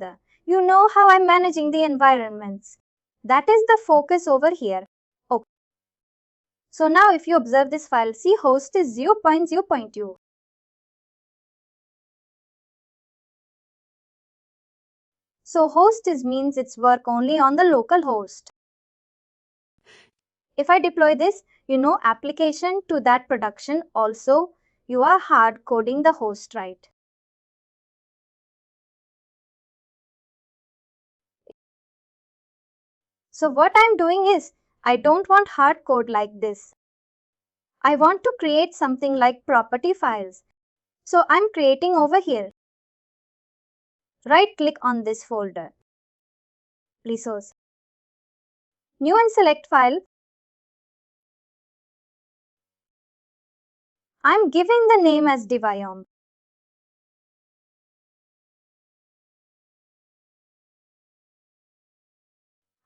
how I'm managing the environments. That is the focus over here. Okay. So now if you observe this file, see host is 0.0.2. So host means it's work only on the local host. If I deploy this, application to that production also, you are hard coding the host, right? So what I'm doing is, I don't want hard code like this. I want to create something like property files. So I'm creating over here. Right click on this folder. Resource. New and select file. I'm giving the name as Diviome.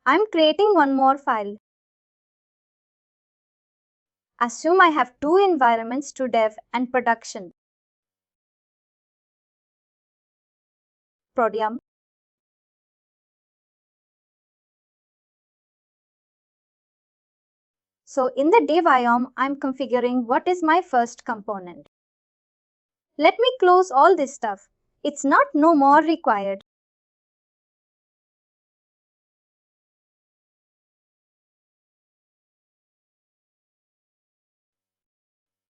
I'm creating one more file. Assume I have two environments to dev and production. Prodium. So in the Diviome, I'm configuring what is my first component. Let me close all this stuff. It's not no more required.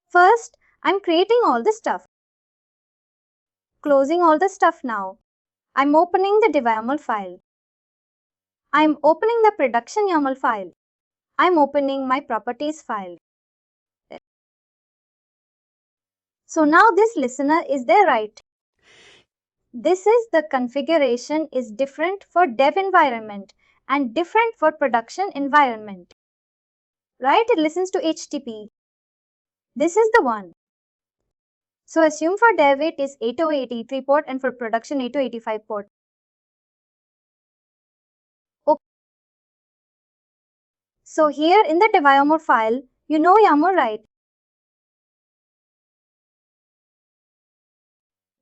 First, I'm creating all the stuff. Closing all the stuff now. I'm opening the Diviome file. I'm opening the production YAML file. I'm opening my properties file. So now this listener is there, right? This is the configuration is different for dev environment and different for production environment. Right? It listens to HTTP. This is the one. So assume for dev it is 80883 port and for production 8285 port. Okay. So here in the Diviome file, you know YAML, right?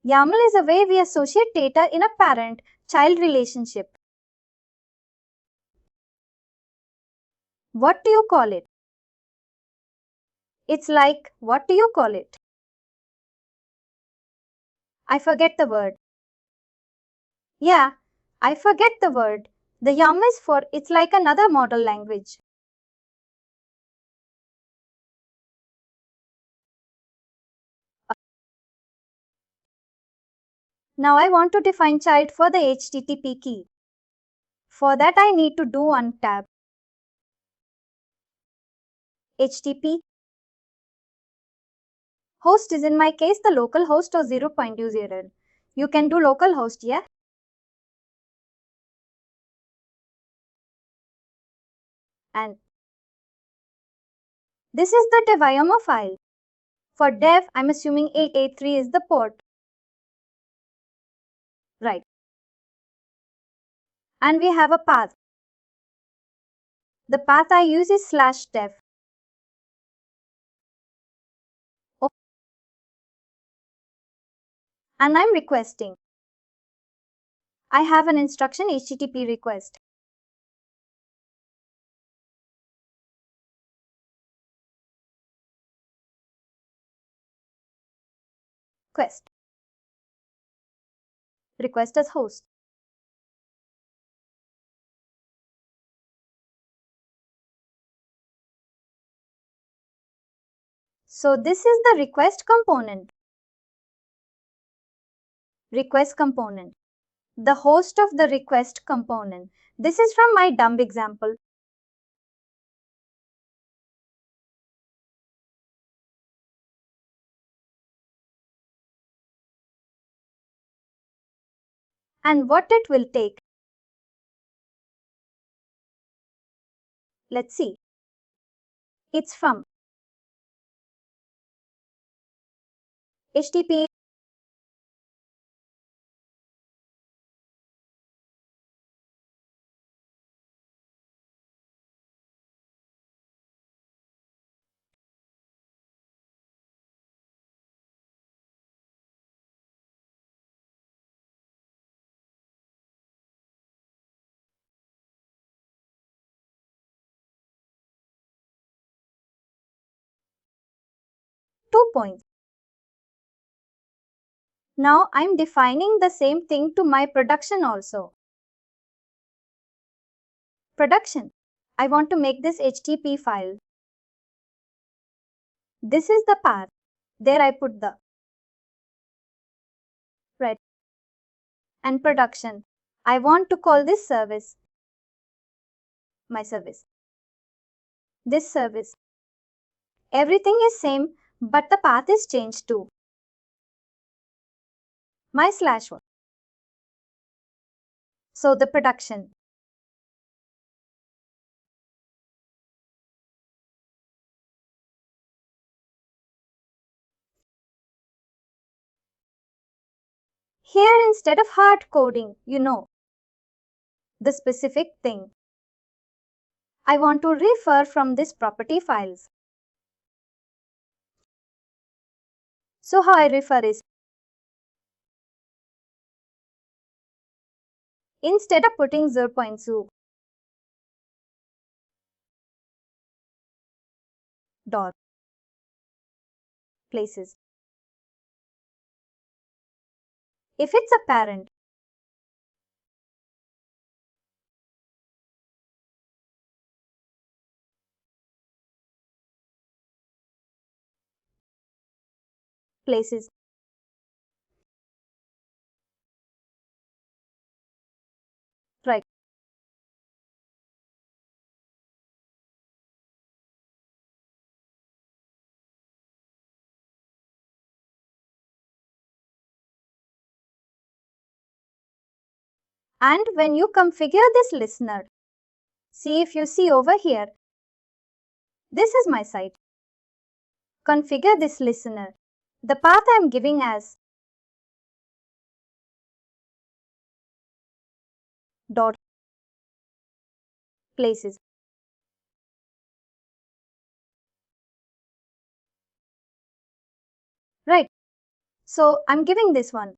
YAML is a way we associate data in a parent-child relationship. What do you call it? It's like, what do you call it? I forget the word. Yeah, I forget the word. The YAML is for it's like another model language. Now I want to define child for the HTTP key. For that I need to do one tab. HTTP. Host is in my case the local host or 0.20. You can do localhost, yeah? And this is the Diviome file. For dev, I'm assuming 883 is the port. Right. And we have a path. The path I use is /dev. Okay. And I'm requesting. I have an instruction HTTP request. Request. Request as host. So this is the request component. Request component. The host of the request component. This is from my dumb example. And what it will take. Let's see. It's from HTTP. Two points. Now I'm defining the same thing to my production also. Production. I want to make this HTTP file. This is the path. There I put the right and production. I want to call this service my service. This service. Everything is same, but the path is changed too. My slash one. So the production. Here instead of hard coding, the specific thing. I want to refer from this property files. So how I refer is, instead of putting 0.2 dot places. If it's a parent, places. Right. And when you configure this listener, see if you see over here, this is my site. Configure this listener. The path I am giving as dot places. Right. So I'm giving this one.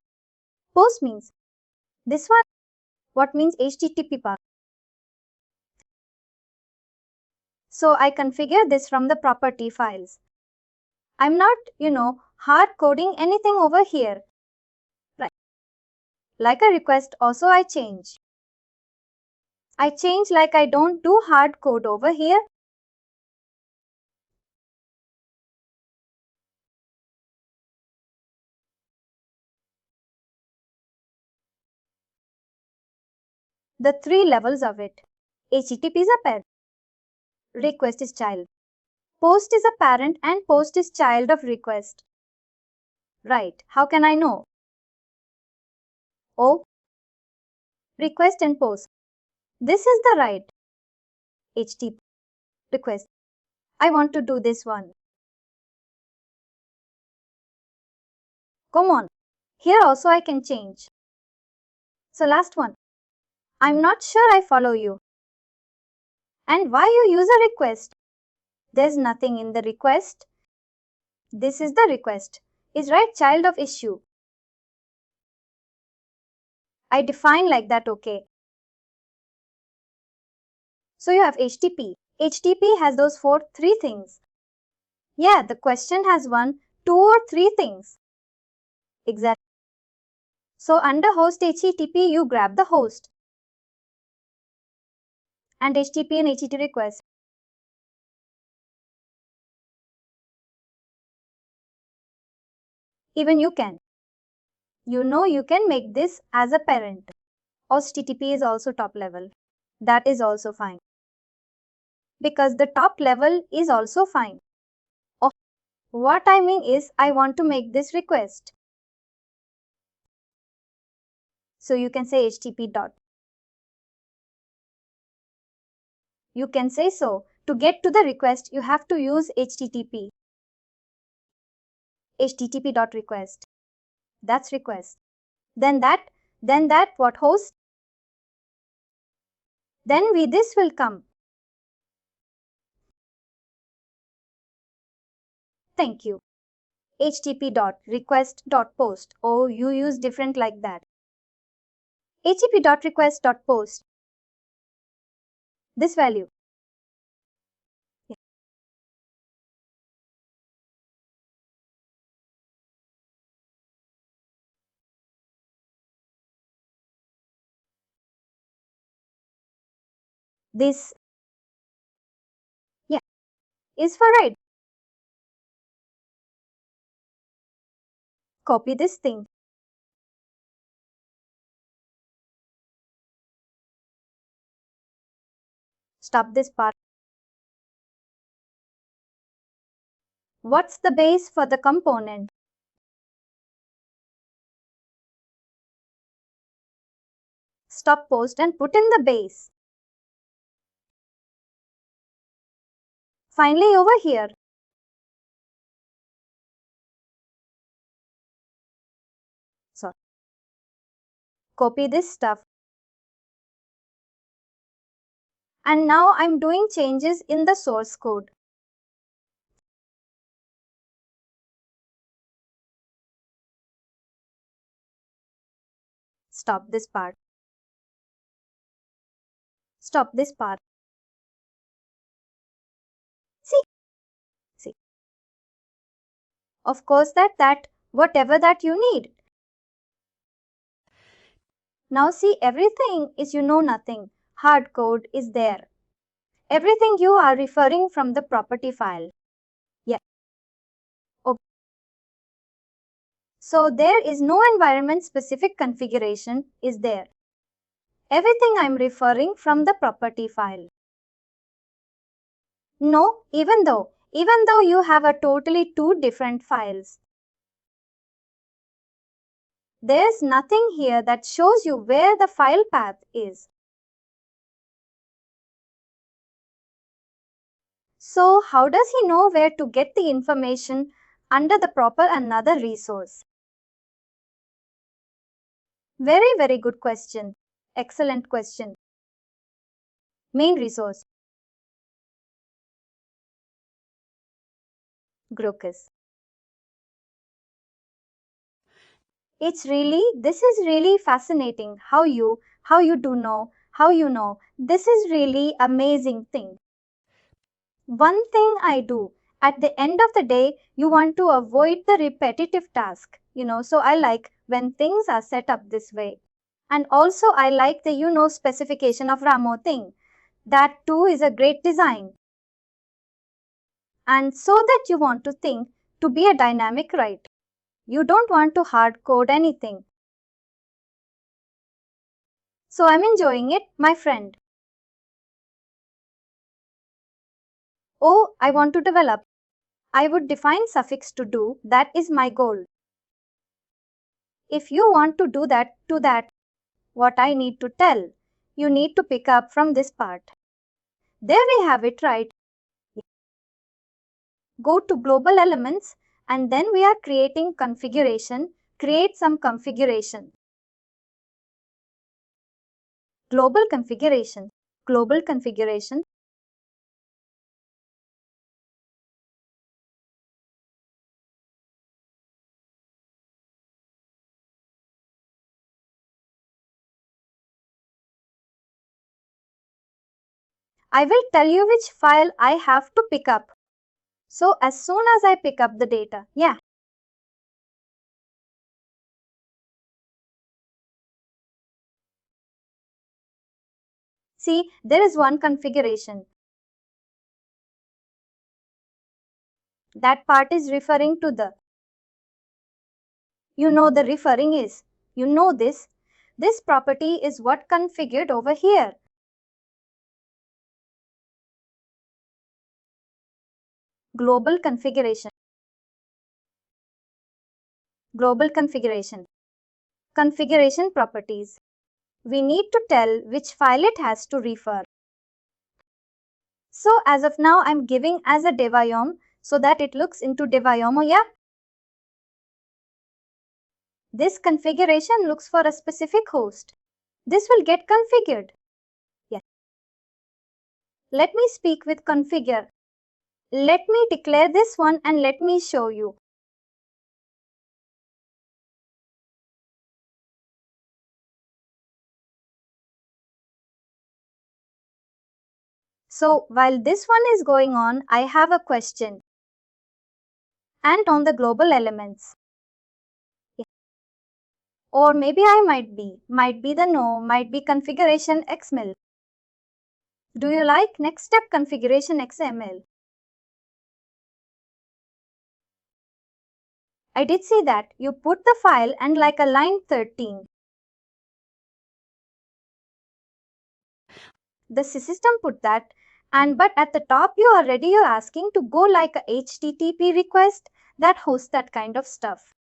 Post means this one. What means HTTP path? So I configure this from the property files. I'm not, hard coding anything over here. Right. Like a request also I change. I change like I don't do hard code over here. The three levels of it. HTTP is a parent. Request is child. Post is a parent and post is child of request. Right. How can I know? Oh, request and post. This is the right. HTTP request. I want to do this one. Come on. Here also I can change. So last one. I'm not sure I follow you. And why you use a request? There's nothing in the request. This is the request. Is right child of issue. I define like that, okay. So you have HTTP. HTTP has those three things. Yeah, the question has one, two or three things. Exactly. So under host HTTP, you grab the host. And HTTP and HTTP request. Even you can. You can make this as a parent. HTTP is also top level. That is also fine. Because the top level is also fine. Oh, what I mean is I want to make this request. So you can say HTTP dot. You can say so. To get to the request, you have to use HTTP. HTTP dot request. That's request. Then that what host? Then this will come. Thank you. HTTP dot request dot post. Oh, you use different like that. HTTP dot request dot post. This value. Yeah. This, yeah, is for right. Copy this thing. Stop this part. What's the base for the component? Stop post and put in the base. Finally, over here. So, copy this stuff. And now I'm doing changes in the source code. Stop this part. Stop this part. See. Of course that whatever that you need. Now see, everything is nothing. Hard code is there. Everything you are referring from the property file. Yeah. Okay. So there is no environment specific configuration is there. Everything I'm referring from the property file. No, even though you have a totally two different files. There's nothing here that shows you where the file path is. So how does he know where to get the information under the proper another resource? Very, very good question. Excellent question. Main resource. Grocus. This is really fascinating how you know. This is really amazing thing. One thing I do, at the end of the day, you want to avoid the repetitive task, so I like when things are set up this way. And also I like the specification of Ramo thing. That too is a great design. And so that you want to think to be a dynamic, right? You don't want to hard code anything. So I'm enjoying it, my friend. Oh, I want to develop. I would define suffix to do, that is my goal. If you want to do that, what I need to tell, you need to pick up from this part. There we have it, right? Go to global elements and then we are creating configuration. Create some configuration. Global configuration. Global configuration. I will tell you which file I have to pick up. So as soon as I pick up the data, see, there is one configuration. That part is referring to the, the referring is, this property is what configured over here. Global configuration. Global configuration. Configuration properties. We need to tell which file it has to refer. So as of now, I'm giving as a deviom so that it looks into deviom. This configuration looks for a specific host. This will get configured. Let me speak with configure. Let me declare this one and let me show you. So while this one is going on, I have a question. And on the global elements. Or maybe I might be might be configuration XML. Do you like next step configuration XML? I did see that you put the file and like a line 13. The system put that But at the top you're asking to go like a HTTP request that hosts that kind of stuff.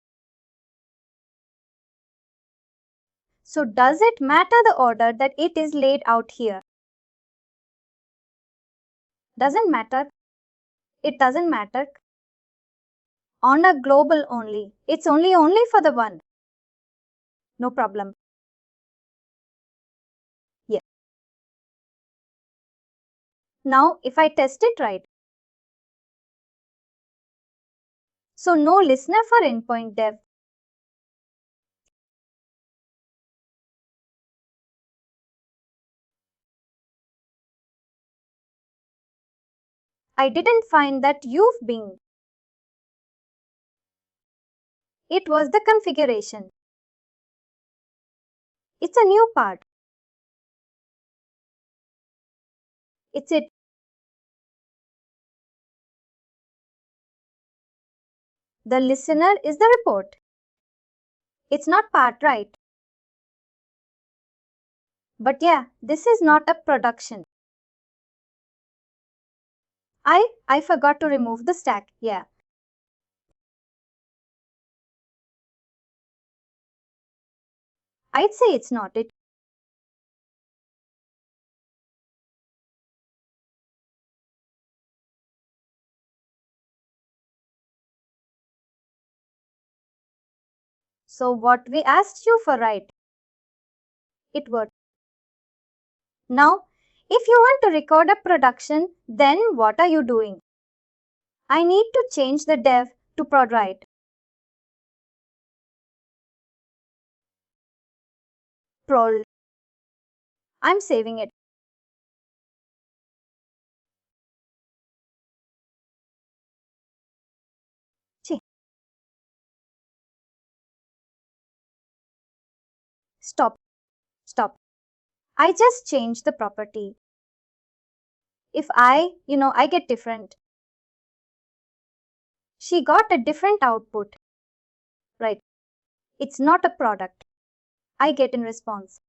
So does it matter the order that it is laid out here? Doesn't matter. It doesn't matter. On a global only. It's only for the one. No problem. Yeah. Now if I test it right. So no listener for endpoint dev. I didn't find that you've been. It was the configuration. It's a new part. It's it. The listener is the report. It's not part, right? But yeah, this is not a production. I forgot to remove the stack. Yeah. I'd say it's not it. So what we asked you for, right? It worked. Now, if you want to record a production, then what are you doing? I need to change the dev to prod, right? Prod. I'm saving it. Chee. Stop. Stop. I just changed the property. If I get different. She got a different output. Right. It's not a product. I get in response.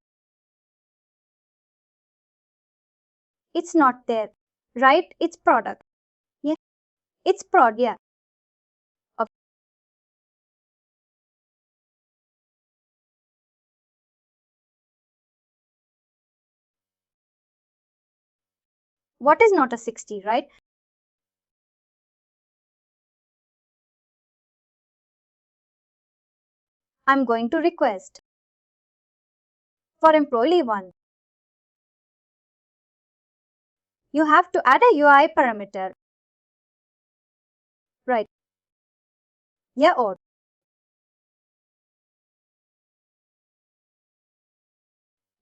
It's not there. Right? It's product. Yeah. It's prod, yeah. Of- What is not a 60, right? I'm going to request for employee 1. You have to add a UI parameter. Right. Yeah, or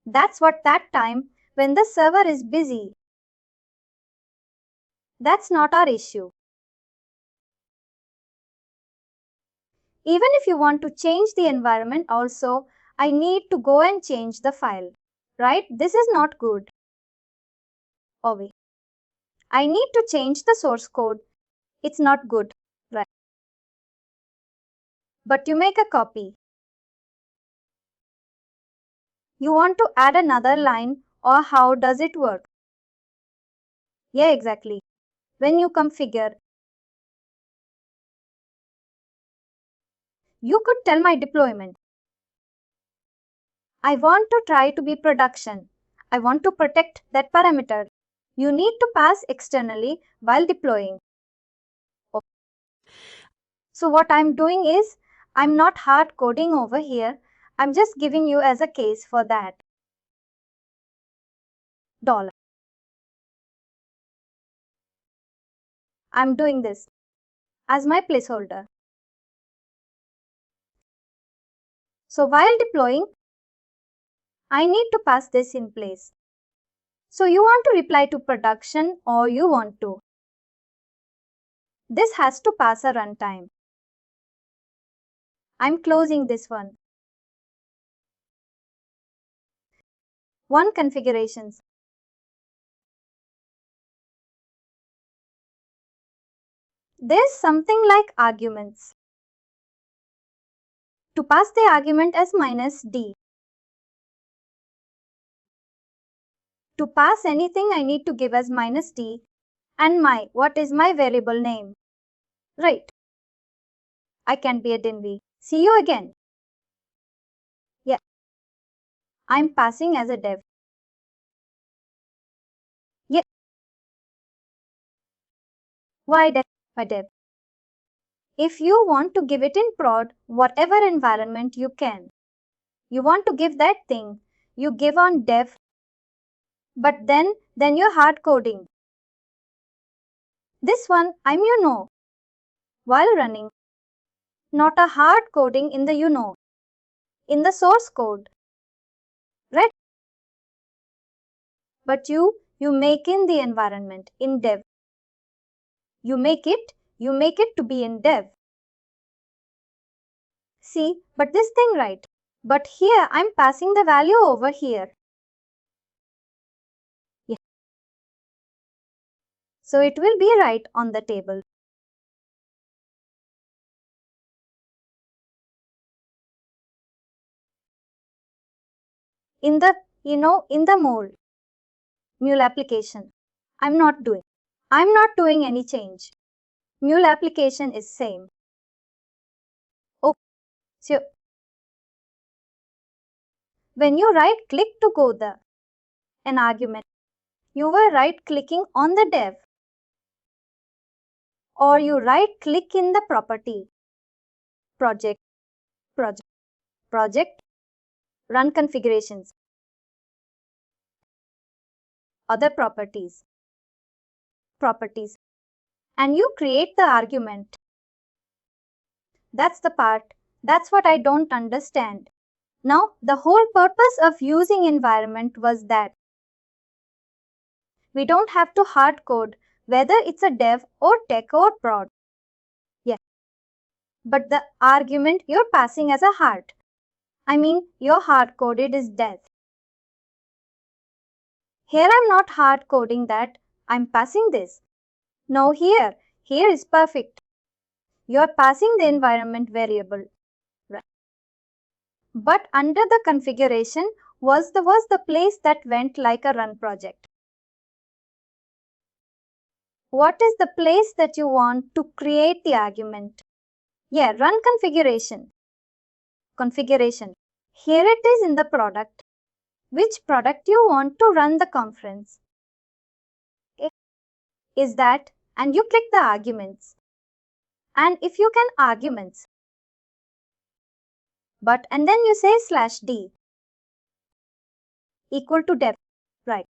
that's what that time when the server is busy. That's not our issue. Even if you want to change the environment also, I need to go and change the file. Right? This is not good. Oh wait. I need to change the source code. It's not good. Right. But you make a copy. You want to add another line, or how does it work? Yeah, exactly. When you configure, you could tell my deployment. I want to try to be production. I want to protect that parameter. You need to pass externally while deploying. So what I'm doing is, I'm not hard coding over here. I'm just giving you as a case for that. $. I'm doing this as my placeholder. So while deploying, I need to pass this in place. So you want to reply to production or you want to. This has to pass a runtime. I'm closing this one. One configurations. There's something like arguments. To pass the argument as -d. To pass anything, I need to give as -t and what is my variable name. Right. I can be a Dinvi. See you again. Yeah. I'm passing as a dev. Yeah. Why dev? Why dev? If you want to give it in prod, whatever environment you can. You want to give that thing, you give on dev, but then you're hard coding. This one, while running. Not a hard coding in the in the source code. Right? But you make in the environment in dev. You make it to be in dev. See, but this thing right. But here I'm passing the value over here. Yeah. So it will be right on the table. In the, in the Mule application, I'm not doing any change. Mule application is same. Oh, so when you right click to go an argument, you were right clicking on the dev, or you right click in the property, project, project, run configurations, other properties, and you create the argument. That's the part. That's what I don't understand. Now, the whole purpose of using environment was that we don't have to hard code whether it's a dev or tech or prod. Yeah. But the argument you're passing as a hard. Your hard coded is dev. Here I'm not hard coding that. I'm passing this. No, here is perfect. You're passing the environment variable. Right. But under the configuration was the place that went like a run project. What is the place that you want to create the argument? Yeah, run configuration. Here it is in the product. Which product you want to run the conference? Okay. Is that, and you click the arguments. And if you can arguments, and then you say /d equal to dev, right?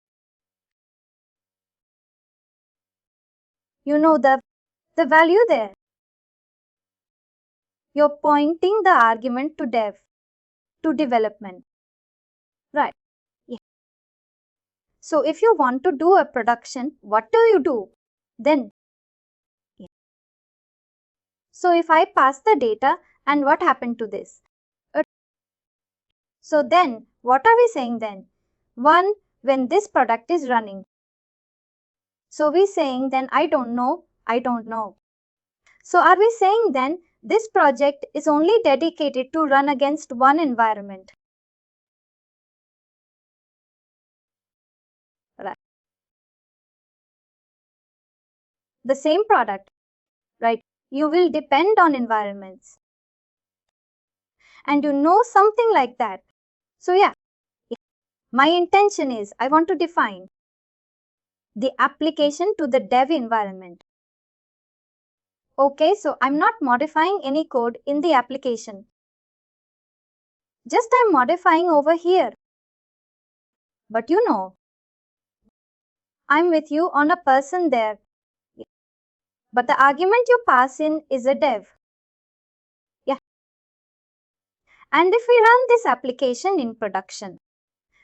You know the value there. You're pointing the argument to dev, to development, right? Yeah. So if you want to do a production, what do you do? Then, yeah. So if I pass the data, and what happened to this? So then, what are we saying then? One, when this product is running. So we saying then I don't know. So are we saying then this project is only dedicated to run against one environment? Right. The same product, right? You will depend on environments. And you know something like that. So yeah, my intention is I want to define the application to the dev environment. Okay, so I'm not modifying any code in the application. Just I'm modifying over here. But I'm with you on a person there. But the argument you pass in is a dev. Yeah. And if we run this application in production,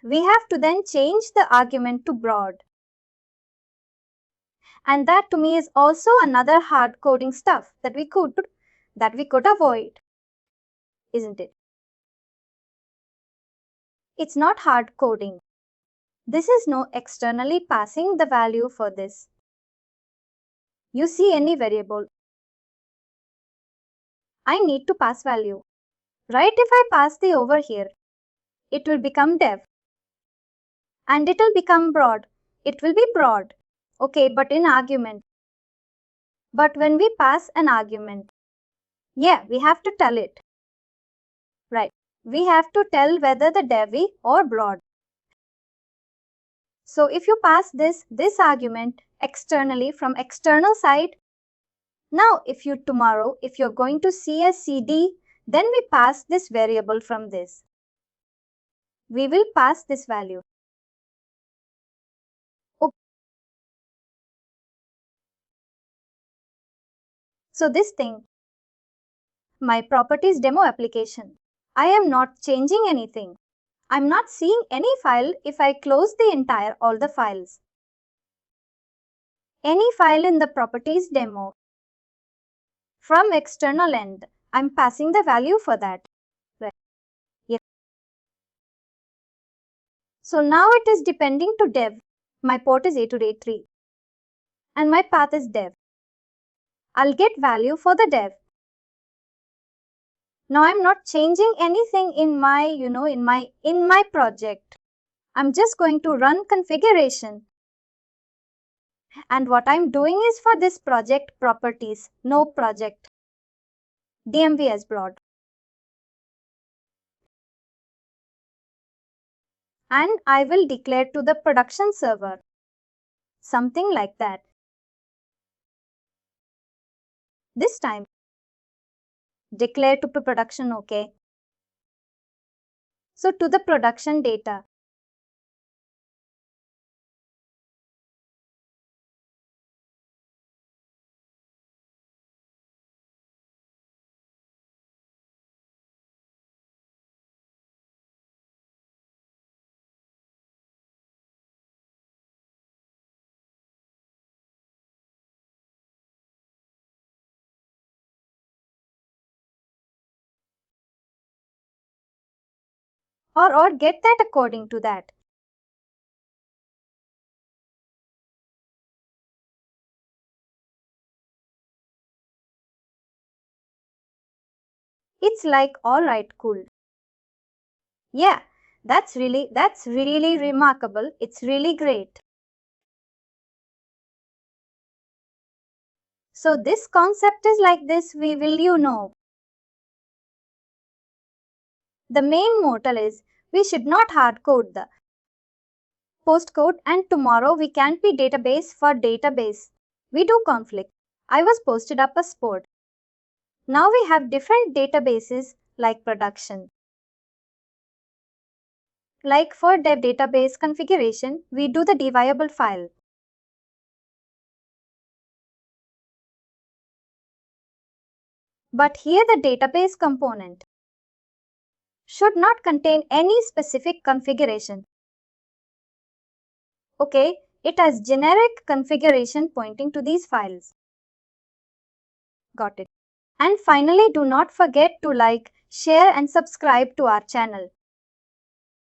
we have to then change the argument to broad. And that to me is also another hard coding stuff that we could avoid, isn't it? It's not hard coding. This is no externally passing the value for this. You see any variable, I need to pass value. Right, if I pass the over here, it will become dev. and it will become broad. It will be broad. Okay, but in argument. But when we pass an argument, yeah, we have to tell it. Right. We have to tell whether the devy or broad. So if you pass this argument externally from external side, now if you're going to see a CD, then we pass this variable from this. We will pass this value. Okay. So this thing, my properties demo application, I am not changing anything. I'm not seeing any file if I close all the files. Any file in the properties demo from external end, I'm passing the value for that. Right. Yes. So now it is depending to dev. My port is 8283 and my path is dev. I'll get value for the dev. Now I'm not changing anything in my, in my project. I'm just going to run configuration. And what I'm doing is for this project properties, no project. DMV as broad. And I will declare to the production server. Something like that. This time, declare to production OK. So to the production data. Or get that according to that. It's like, alright, cool. Yeah, that's really remarkable. It's really great. So this concept is like this, we will. The main motto is, we should not hard code the postcode and tomorrow we can't be database for database. We do conflict. I was posted up a sport. Now we have different databases like production. Like for dev database configuration, we do the deviable file. But here the database component should not contain any specific configuration. Okay, it has generic configuration pointing to these files. Got it. And finally, do not forget to like, share and subscribe to our channel.